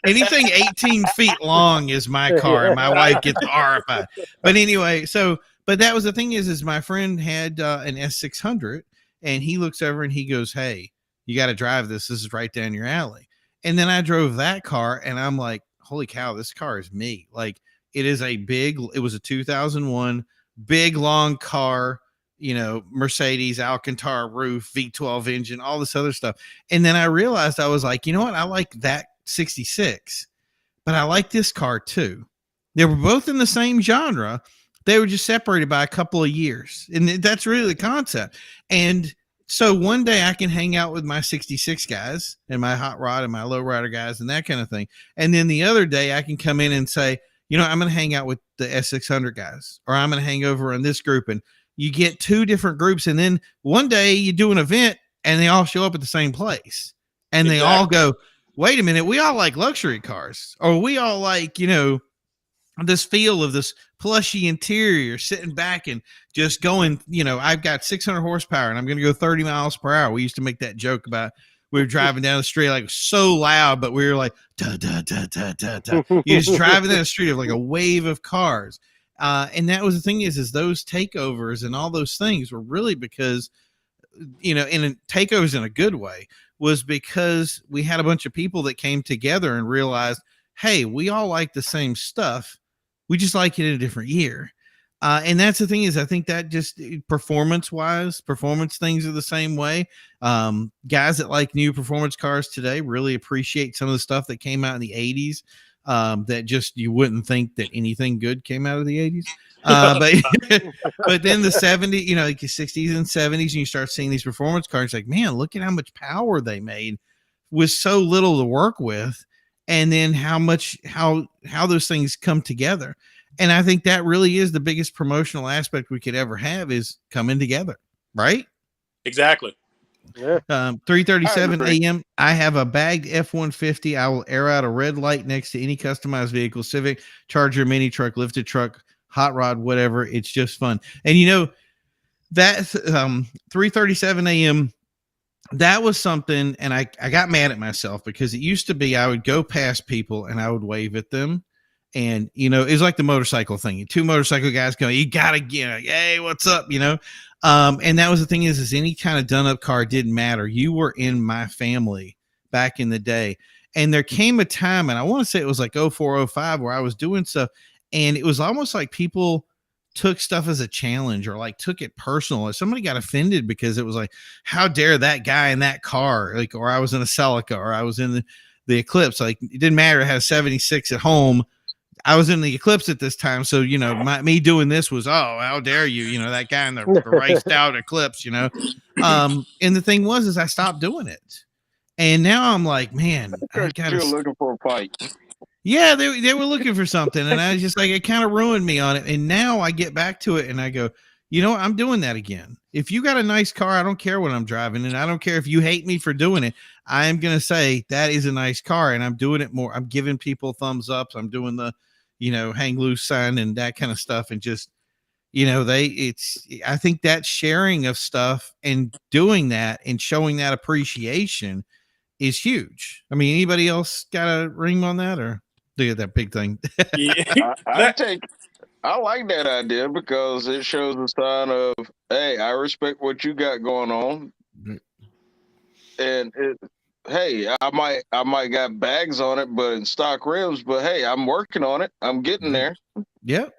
Anything 18 feet long is my car, and my wife gets horrified. But anyway, but that was the thing is my friend had an S600, and he looks over and he goes, "Hey, you got to drive this. This is right down your alley." And then I drove that car, and I'm like, holy cow, this car is me. Like it was a 2001 big, long car, Mercedes Alcantara roof, V12 engine, all this other stuff. And then I realized, I was like, you know what? I like that 66, but I like this car too. They were both in the same genre. They were just separated by a couple of years. And that's really the concept. And so one day I can hang out with my 66 guys and my hot rod and my low rider guys and that kind of thing. And then the other day I can come in and say, I'm going to hang out with the S600 guys, or I'm going to hang over on this group. And you get two different groups. And then one day you do an event and they all show up at the same place, and they all go, wait a minute, we all like luxury cars, or we all like, this feel of this plushy interior, sitting back and just going, I've got 600 horsepower and I'm going to go 30 miles per hour. We used to make that joke about, we were driving down the street like so loud, but we were like, da, da, da, da, da, da. You're just driving down the street of like a wave of cars. And that was the thing is those takeovers and all those things were really because, in takeovers in a good way, was because we had a bunch of people that came together and realized, hey, we all like the same stuff. We just like it in a different year. And that's the thing is, I think that just performance things are the same way. Guys that like new performance cars today really appreciate some of the stuff that came out in the 80s. That just, you wouldn't think that anything good came out of the 80s. But then the 70s, like the 60s and 70s, and you start seeing these performance cars, like, man, look at how much power they made with so little to work with. And then how those things come together. And I think that really is the biggest promotional aspect we could ever have, is coming together. Right. Exactly. Yeah. 3:37 a.m. I have a bagged F-150. I will air out a red light next to any customized vehicle, Civic, Charger, mini truck, lifted truck, hot rod, whatever. It's just fun. And that 3:37 a.m. that was something, and I got mad at myself, because it used to be I would go past people and I would wave at them. And, it's like the motorcycle thing. Two motorcycle guys go, you gotta get, hey, what's up? And that was the thing is any kind of done up car didn't matter. You were in my family back in the day. And there came a time, and I want to say it was like 04, 05, where I was doing stuff, and it was almost like people took stuff as a challenge, or like took it personal. If somebody got offended because it was like, how dare that guy in that car, like, or I was in a Celica, or I was in the Eclipse. Like, it didn't matter. It had a 76 at home. I was in the Eclipse at this time. So, me doing this was, oh, how dare you, that guy in the raced out Eclipse, and the thing was I stopped doing it. And now I'm like, man, I gotta, you're looking for a fight. Yeah, they were looking for something, and I was just like, it kind of ruined me on it. And now I get back to it and I go, I'm doing that again. If you got a nice car, I don't care what I'm driving, and I don't care if you hate me for doing it. I am going to say that is a nice car, and I'm doing it more. I'm giving people thumbs ups. I'm doing the, hang loose sign and that kind of stuff. And just, I think that sharing of stuff and doing that and showing that appreciation is huge. I mean, anybody else got a ring on that, or do that big thing? Yeah. I like that idea, because it shows a sign of, hey, I respect what you got going on. And hey, I might got bags on it, but in stock rims. But hey, I'm working on it. I'm getting there. Yep.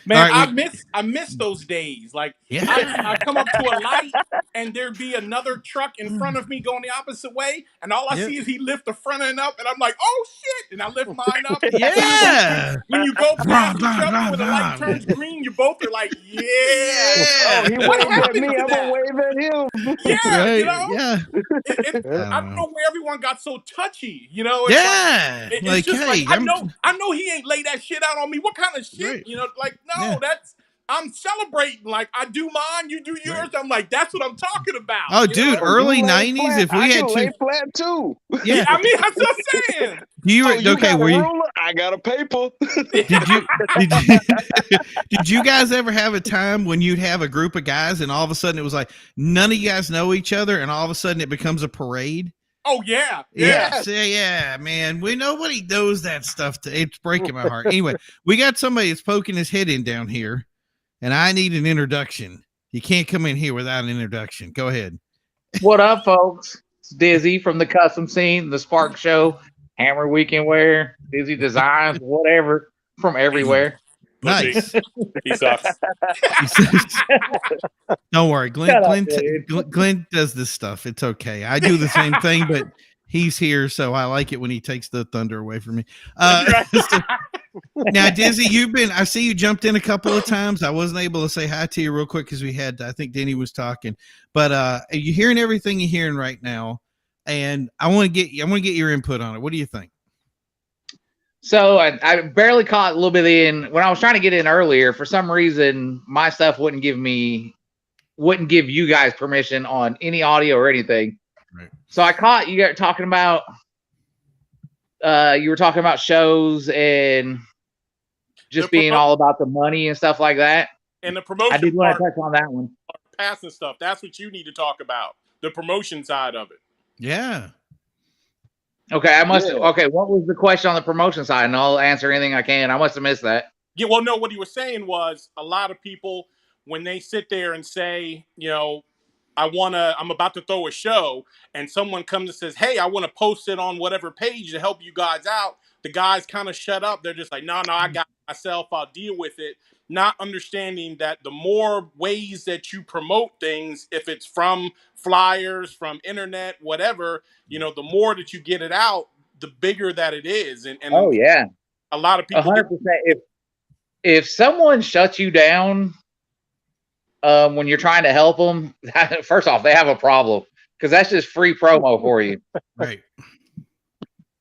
Man, All right, I miss those days. Like yeah. I come up to a light and there'd be another truck in front of me going the opposite way, and all I Yep. see is he lift the front end up, and I'm like, oh shit! And I lift mine up. Yeah. When you go Blah, past each blah, other blah, when the light blah. turns green, you both are like, yeah. Oh, Yeah. he What waved at happened me. to I'm gonna that? wave at him. Yeah, Right. you know. Yeah. I I don't don't know know. where everyone got so touchy. You know, it's like Yeah. it's Like, just like hey, I'm I know he ain't laid that shit out on me. What kind of shit? right. You know, like Yeah. no, that's I'm celebrating. Like I do mine, you do yours. Right. I'm like that's what I'm talking about. Oh, You dude, know? Oh, you early lay 90s, flat. if I we can had lay to, flat too. Yeah, yeah. I mean that's what I'm saying. Do you Oh, you okay, got a were you ruler? I got a paper. did you did you did you guys ever have a time when you'd have a group of guys and all of a sudden it was like none of you guys know each other and all of a sudden it becomes a parade? Oh yeah, Yeah, Yes. yeah, man. Nobody knows that stuff. It's breaking my heart. Anyway, we got somebody that's poking his head in down here, and I need an introduction. You can't come in here without an introduction. Go ahead. What up, folks? It's Dizzy from the Custom Scene, the Spark Show, Hammer Weekend Wear, Dizzy Designs, whatever, from everywhere. Nice. he sucks. He says, don't worry, Shut up, dude. Glenn does this stuff. It's okay. I do the same thing, but he's here, so I like it when he takes the thunder away from me. So, now, Dizzy, I see you jumped in a couple of times. I wasn't able to say hi to you real quick because I think Denny was talking, but are you hearing everything you're hearing right now? And I want to get your input on it. What do you think? So I barely caught a little bit in when I was trying to get in earlier. For some reason, my stuff wouldn't give you guys permission on any audio or anything. Right. So I caught you guys talking about. You were talking about shows and just being all about the money and stuff like that. And the promotion. I did want to touch on that one. Passing stuff. That's what you need to talk about. The promotion side of it. Yeah. Okay, Okay, what was the question on the promotion side? And I'll answer anything I can. I must have missed that. Yeah, well, no, what he was saying was a lot of people, when they sit there and say, you know, I'm about to throw a show, and someone comes and says, hey, I want to post it on whatever page to help you guys out. The guys kind of shut up. They're just like, no, I got myself. I'll deal with it. Not understanding that the more ways that you promote things, if it's from flyers, from internet, whatever, you know, the more that you get it out, the bigger that it is. And oh yeah, a lot of people 100%. If someone shuts you down when you're trying to help them, first off, they have a problem because that's just free promo for you. Right.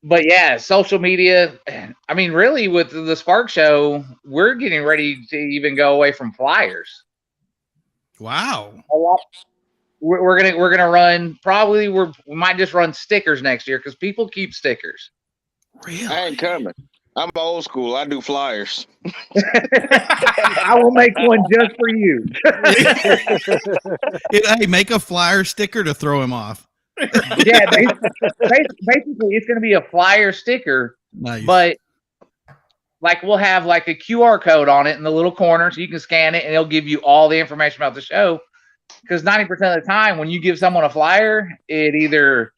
But yeah, social media. I mean, really, with the Spark Show, we're getting ready to even go away from flyers. Wow. A lot. We're gonna run. Probably we might just run stickers next year because people keep stickers. Really? I ain't coming. I'm old school. I do flyers. I will make one just for you. Hey, make a flyer sticker to throw him off. Yeah, basically, it's going to be a flyer sticker, Nice. but like we'll have like a QR code on it in the little corner, so you can scan it, and it'll give you all the information about the show. Because 90% of the time, when you give someone a flyer, it either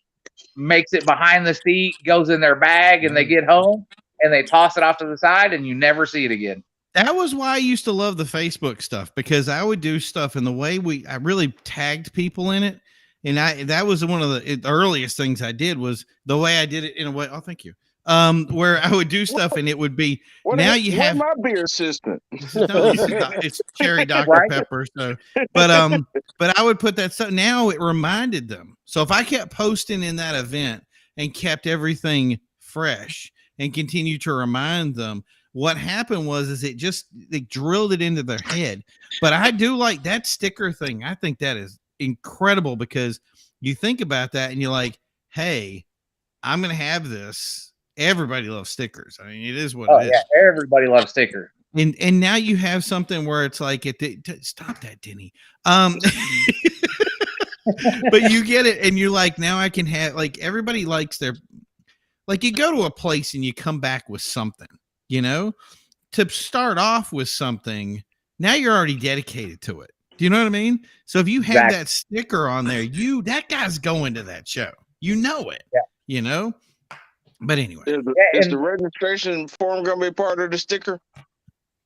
makes it behind the seat, goes in their bag, and they get home, and they toss it off to the side, and you never see it again. That was why I used to love the Facebook stuff, because I would do stuff in the way I really tagged people in it. And that was one of the earliest things I did, was the way I did it in a way. Oh, thank you. Where I would do stuff and it would be Where's my beer assistant? No, it's cherry Dr. Right? Pepper. So, but I would put that stuff. Now it reminded them. So if I kept posting in that event and kept everything fresh and continued to remind them, what happened was they drilled it into their head. But I do like that sticker thing. I think that is incredible, because you think about that and you're like, hey, I'm going to have this. Everybody loves stickers. I mean, it is what it is. Yeah, everybody loves stickers. And now you have something where it's like, stop that, Denny. But you get it, and you're like, now I can have, like, everybody likes like, you go to a place and you come back with something, to start off with something. Now you're already dedicated to it. Do you know what I mean? So if you have that sticker on there, that guy's going to that show. You know it. Yeah. You know. But anyway, is the registration form going to be part of the sticker?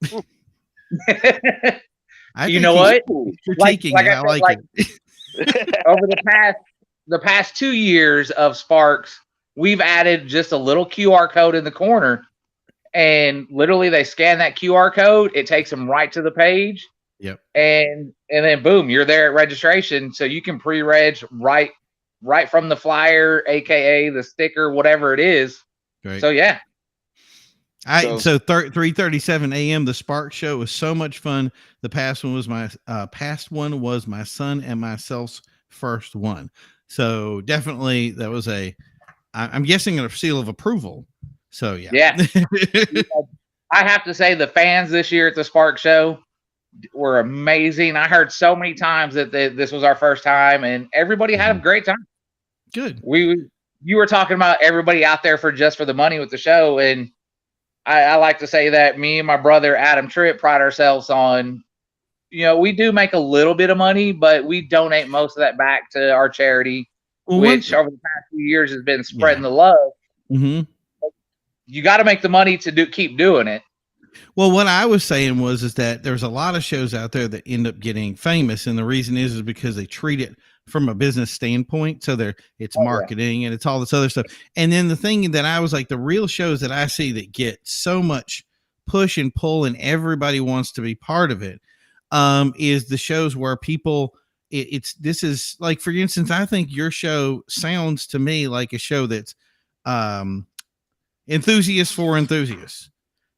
You know what? Critiquing it. I like it. Over the past 2 years of Sparks, we've added just a little QR code in the corner, and literally they scan that QR code. It takes them right to the page. Yep. And then boom, you're there at registration, so you can pre-reg right from the flyer, aka the sticker, whatever it is. Great. So yeah. So 3:37 a.m. the Spark Show was so much fun. The past one was my son and myself's first one. So definitely that was I'm guessing a seal of approval. So yeah. I have to say the fans this year at the Spark Show were amazing. I heard so many times that this was our first time, and everybody had a great time. Good. You were talking about everybody out there for the money with the show, and I like to say that me and my brother Adam Tripp pride ourselves on, we do make a little bit of money, but we donate most of that back to our charity, which over the past few years has been spreading the love. Mm-hmm. You got to make the money to keep doing it. Well, what I was saying is that there's a lot of shows out there that end up getting famous, and the reason is because they treat it from a business standpoint. So it's marketing and it's all this other stuff. And then the thing that I was like, the real shows that I see that get so much push and pull and everybody wants to be part of it, is the shows where people, this is like, for instance, I think your show sounds to me like a show that's enthusiasts for enthusiasts.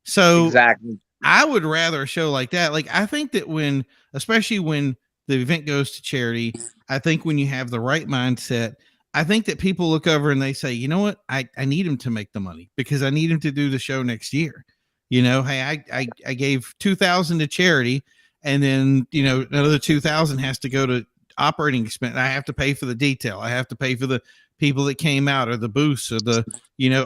So exactly. I would rather a show like that. Like, I think that especially when the event goes to charity, I think when you have the right mindset, I think that people look over and they say, you know what, I need him to make the money because I need him to do the show next year. Hey, I gave $2,000 to charity, and then, another $2,000 has to go to operating expense. I have to pay for the detail. I have to pay for the people that came out, or the booths, or the,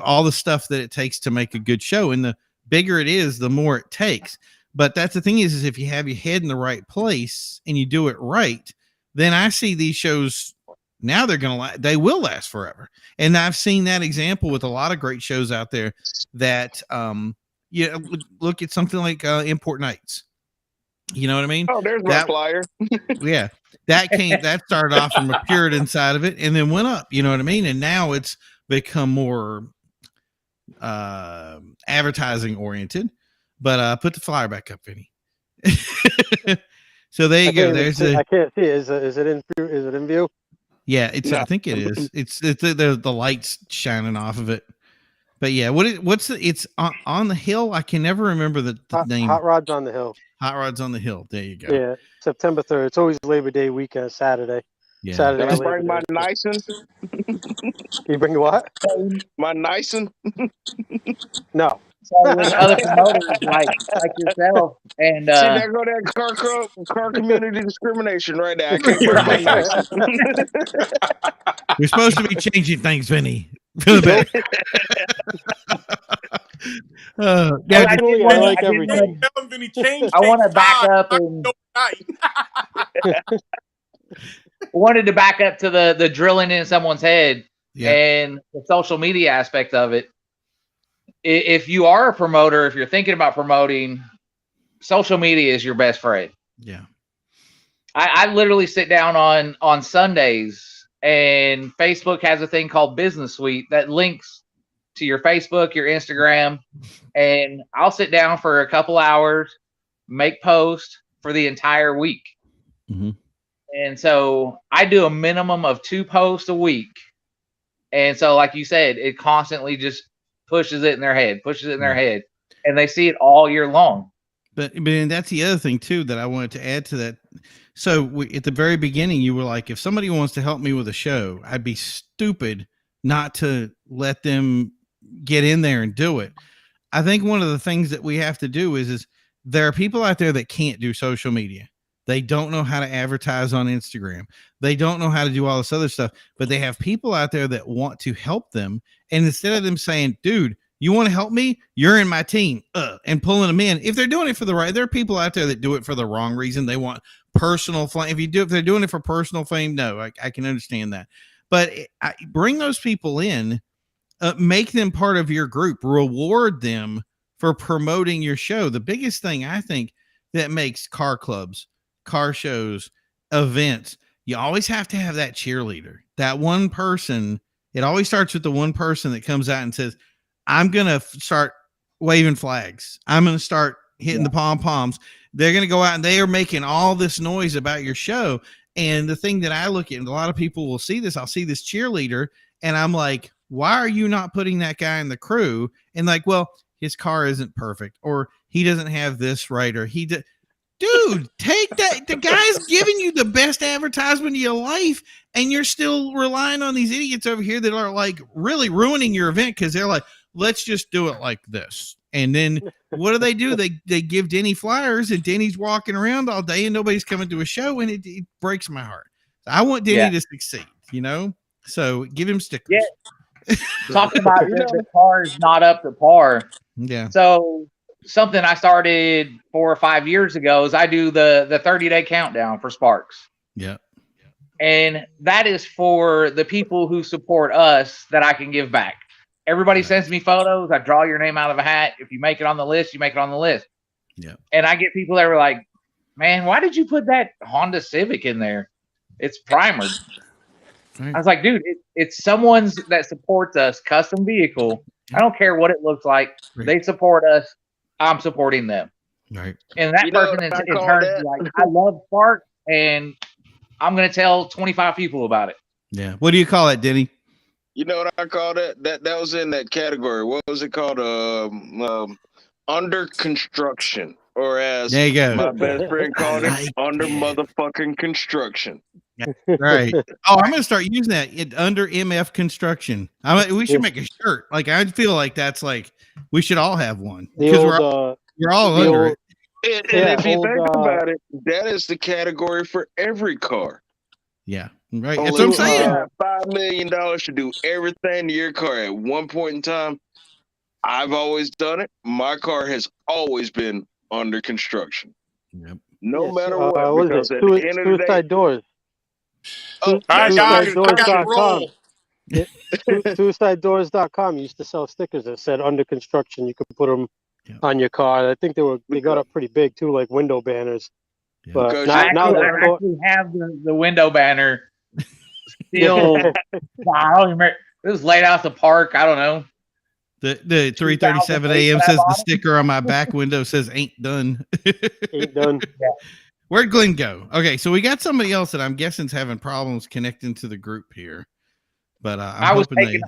all the stuff that it takes to make a good show. And the bigger it is, the more it takes. But that's the thing is if you have your head in the right place and you do it right, then I see these shows now they will last forever. And I've seen that example with a lot of great shows out there that, look at something like Import Nights. You know what I mean? Oh, there's my flyer. Yeah. That started off from a Puritan side of it and then went up, you know what I mean? And now it's become more advertising oriented. But put the flyer back up, Vinny. So there you go. I can't see. Is it in view? Yeah, I think it is. It's the lights shining off of it. But yeah, it's on the hill. I can never remember the name. Hot Rods on the Hill. Hot Rods on the Hill. There you go. Yeah, September 3rd. It's always Labor Day weekend, Saturday. Yeah. Saturday. Can I bring my Nyson? You bring what? My Nyson? No. So with other promoters like yourself, and see, there go that car community discrimination right there. I can't bring my Nyson. We're supposed to be changing things, Vinny. For the better. I like everything. I want to back up and wanted to back up to the drilling in someone's head and the social media aspect of it. If you are a promoter, if you're thinking about promoting, social media is your best friend. Yeah. I literally sit down on Sundays, and Facebook has a thing called Business Suite that links to your Facebook, your Instagram, and I'll sit down for a couple hours, make posts for the entire week. Mm-hmm. And so I do a minimum of 2 posts a week. And so, like you said, it constantly just pushes it in their head, and they see it all year long. But that's the other thing too that I wanted to add to that. So at the very beginning, you were like, if somebody wants to help me with a show, I'd be stupid not to let them get in there and do it. I think one of the things that we have to do is there are people out there that can't do social media. They don't know how to advertise on Instagram. They don't know how to do all this other stuff, but they have people out there that want to help them. And instead of them saying, dude, you want to help me? You're in my team, and pulling them in. If they're doing it for the right, there are people out there that do it for the wrong reason. They want personal fame. If they're doing it for personal fame, no, I can understand that. but bring those people in, make them part of your group, reward them for promoting your show. The biggest thing I think that makes car clubs, car shows, events, you always have to have that cheerleader, that one person. It always starts with the one person that comes out and says, I'm going to start waving flags. I'm going to start hitting the pom-poms. They're going to go out and they are making all this noise about your show. And the thing that I look at, and a lot of people will see this, I'll see this cheerleader and I'm like, why are you not putting that guy in the crew? And like, well, his car isn't perfect, or he doesn't have this right, or he did. Dude, take that. The guy's giving you the best advertisement of your life, and you're still relying on these idiots over here that are like really ruining your event because they're like, let's just do it like this. And then what do? They give Denny flyers, and Denny's walking around all day, and nobody's coming to a show, and it breaks my heart. I want Denny to succeed, you know? So give him stickers. Yeah. Talking about the car is not up to par. Yeah. So something I started 4 or 5 years ago is I do the 30-day countdown for Sparks. Yeah. And that is for the people who support us that I can give back. Everybody sends me photos. I draw your name out of a hat. If you make it on the list, you make it on the list. Yeah. And I get people that were like, man, why did you put that Honda Civic in there? It's primered. I was like, dude, it's someone's that supports us, custom vehicle. I don't care what it looks like. Right. They support us. I'm supporting them. Right. And that person in turn is like, I love Spark, and I'm going to tell 25 people about it. Yeah. What do you call it, Denny? You know what I call that? That was in that category. What was it called? Under construction, or as there you go. My best friend called it, under motherfucking construction. Right. Oh, I'm gonna start using that under MF construction. We should make a shirt. Like I feel like that's like we should all have one because we're all under it. And if you think about it, that is the category for every car. Yeah. Right. That's what I'm saying. $5 million to do everything to your car at one point in time. I've always done it. My car has always been under construction. Yep. No matter what. Because at the end of the day, Suicide Doors. SuicideDoors.com used to sell stickers that said under construction. You could put them on your car. I think they got up pretty big too, like window banners. Yeah. But I actually have the window banner still. I don't remember. It was laid out at the park. I don't know. The 3:37 a.m. says the sticker on my back window says ain't done. Ain't done. Yeah. Where'd Glenn go? Okay, so we got somebody else that I'm guessing is having problems connecting to the group here. But I was taking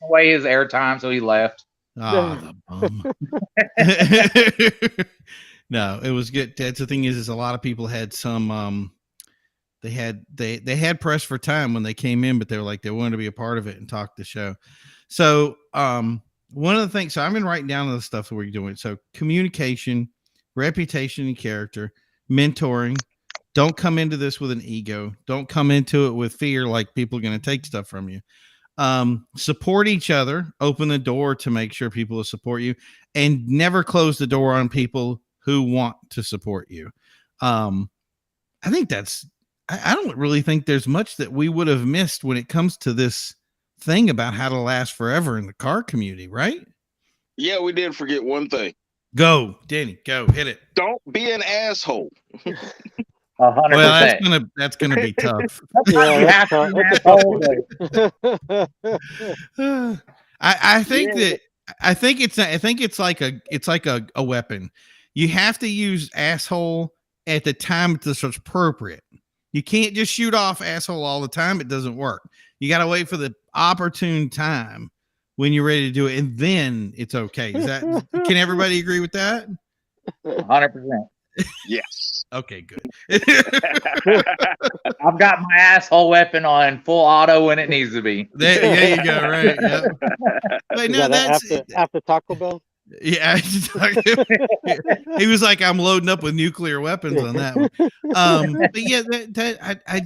away his airtime, so he left. Oh, the bum. No, it was good. That's the thing is a lot of people had some they had press for time when they came in, but they were like they wanted to be a part of it and talk the show. So one of the things, so I've been writing down the stuff that we're doing. So communication, reputation and character, mentoring. Don't come into this with an ego. Don't come into it with fear like people are going to take stuff from you. Support each other, open the door to make sure people will support you, and never close the door on people who want to support you. I think I don't really think there's much that we would have missed when it comes to this thing about how to last forever in the car community, right? Yeah, we did forget one thing. Go, Danny, go hit it. Don't be an asshole. 100%. Well, that's gonna be tough. I think it's like a weapon. You have to use asshole at the time that's appropriate. You can't just shoot off asshole all the time. It doesn't work. You got to wait for the opportune time when you're ready to do it, and then it's okay. Can everybody agree with that? 100%. Yes. Okay, good. I've got my asshole weapon on full auto when it needs to be. There you go. Right. Yep. But no, that's after Taco Bell. Yeah, he was like, "I'm loading up with nuclear weapons on that one." But yeah,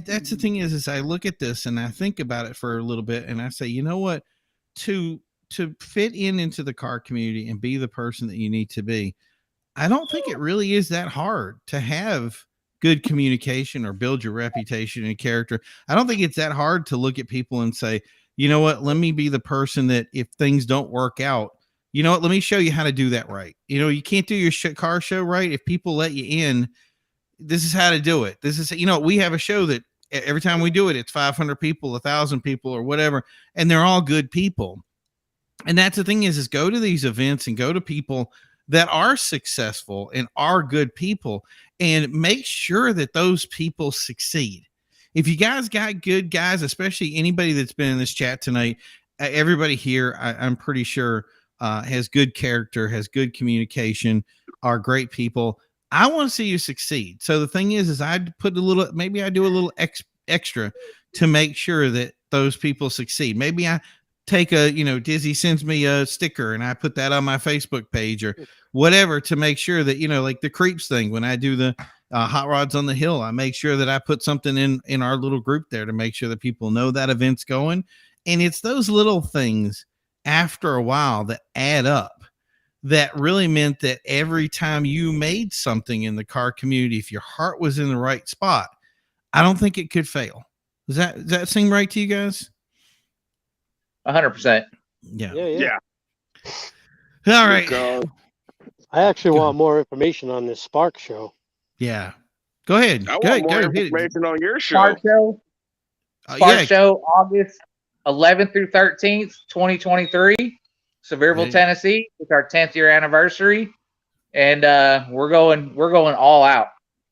that's the thing is I look at this and I think about it for a little bit, and I say, you know what, to fit into the car community and be the person that you need to be, I don't think it really is that hard to have good communication or build your reputation and character. I don't think it's that hard to look at people and say, you know what, let me be the person that if things don't work out, you know what, let me show you how to do that right. You know, you can't do your car show right if people let you in. This is how to do it. This is, you know, we have a show that every time we do it, it's 500 people, 1,000 people or whatever, and they're all good people. And that's the thing is go to these events and go to people that are successful and are good people and make sure that those people succeed. If you guys got good guys, especially anybody that's been in this chat tonight, everybody here, I'm pretty sure has good character, has good communication, are great people. I want to see you succeed. So the thing is I put a little, maybe I do a little extra to make sure that those people succeed. Maybe I take a, you know, Dizzy sends me a sticker and I put that on my Facebook page or whatever to make sure that, you know, like the creeps thing, when I do the Hot Rods on the Hill, I make sure that I put something in our little group there to make sure that people know that event's going. And it's those little things after a while that add up that really meant that every time you made something in the car community, if your heart was in the right spot, I don't think it could fail. Does that seem right to you guys? 100%. Yeah. All right. I actually want more information on this Spark show. Yeah. Go ahead. I want more information on your show. Spark show. Show August 11th through 13th, 2023, Sevierville, Tennessee. It's our 10th year anniversary, and we're going all out.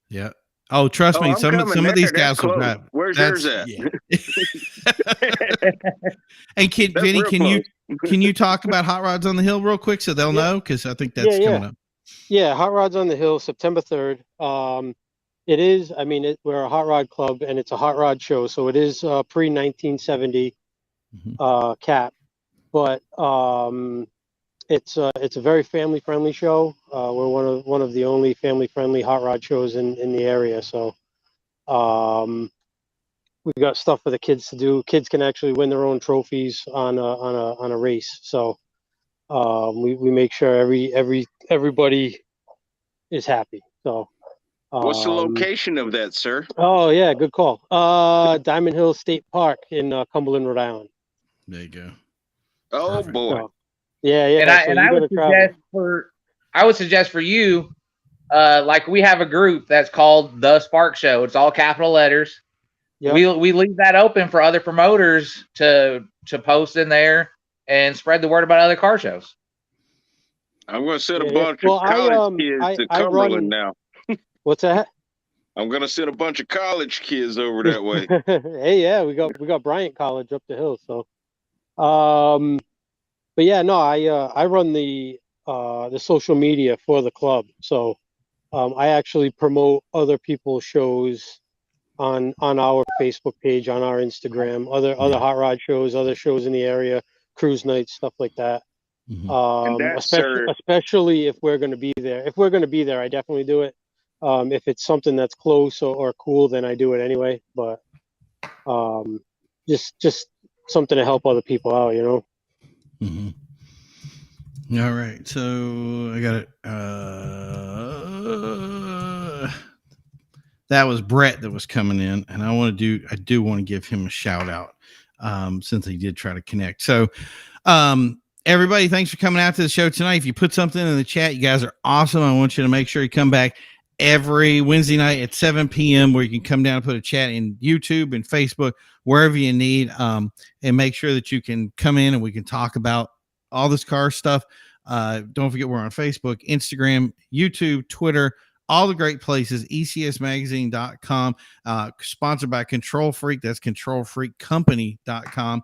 Yeah. Oh, trust me, some of these guys will drive. Where's yours at? Yeah. And Vinny, can you talk about Hot Rods on the Hill real quick so they'll know? Because I think that's coming up. Yeah, Hot Rods on the Hill, September 3rd. It is, I mean, we're a hot rod club and it's a hot rod show, so it is pre-1970 cap, but it's a very family-friendly show. We're one of the only family-friendly hot rod shows in the area, so we've got stuff for the kids to do. Kids can actually win their own trophies on a race, so we make sure everybody is happy. So. What's the location of that, sir? Oh yeah, good call. Diamond Hill State Park in Cumberland, Rhode Island. There you go. Oh Perfect. boy. So, yeah. And I would suggest for you, like we have a group that's called The Spark Show. It's all capital letters. Yep. We leave that open for other promoters to post in there and spread the word about other car shows. I'm going to send a bunch of college kids to Cumberland now. What's that? I'm gonna send a bunch of college kids over that way. Hey, yeah, we got Bryant College up the hill. So, but yeah, no, I run the social media for the club. So, I actually promote other people's shows on our Facebook page, on our Instagram, other hot rod shows, other shows in the area, cruise nights, stuff like that. Especially if we're going to be there. If we're going to be there, I definitely do it. If it's something that's close or cool, then I do it anyway. But just something to help other people out, you know. Mm-hmm. All right, so I got it. That was Brett that was coming in, and I do want to give him a shout out since he did try to connect. So, everybody, thanks for coming out to the show tonight. If you put something in the chat, you guys are awesome. I want you to make sure you come back every Wednesday night at 7 p.m. where you can come down and put a chat in YouTube and Facebook, wherever you need, and make sure that you can come in and we can talk about all this car stuff. Don't forget we're on Facebook, Instagram, YouTube, Twitter, all the great places, ecsmagazine.com, sponsored by Control Freak. That's controlfreakcompany.com.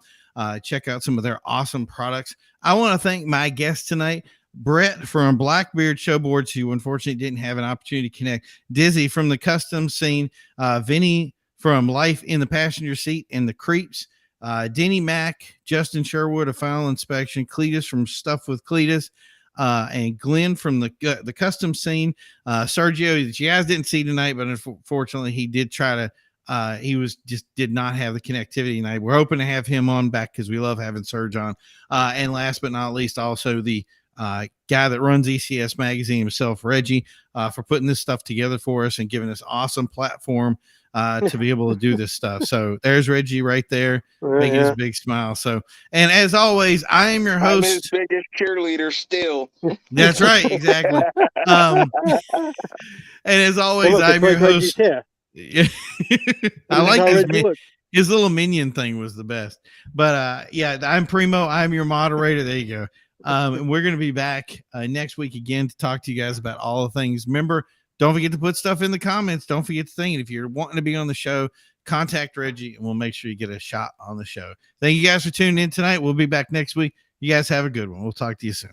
Check out some of their awesome products. I want to thank my guest tonight, Brett from Blackbeard Showboards, who unfortunately didn't have an opportunity to connect, Dizzy from the custom scene, Vinny from Life in the Passenger Seat and the Creeps, Denny Mack, Justin Sherwood of Final Inspection, Cletus from Stuff with Cletus, and Glenn from the custom scene, Sergio that you guys didn't see tonight, but unfortunately he did try to he did not have the connectivity tonight. We're hoping to have him on back because we love having Serge on. And last but not least, also the guy that runs ECS Magazine himself, Reggie, for putting this stuff together for us and giving us awesome platform to be able to do this stuff. So there's Reggie right there, making his big smile. So, and as always, I am your host. I'm his biggest cheerleader still. That's right, exactly. And as always, I'm your host. Yeah. I like his little minion thing was the best. But yeah, I'm Primo. I'm your moderator. There you go. And we're going to be back next week again to talk to you guys about all the things. Remember, don't forget to put stuff in the comments. Don't forget to think. If you're wanting to be on the show, contact Reggie and we'll make sure you get a shot on the show. Thank you guys for tuning in tonight. We'll be back next week. You guys have a good one. We'll talk to you soon.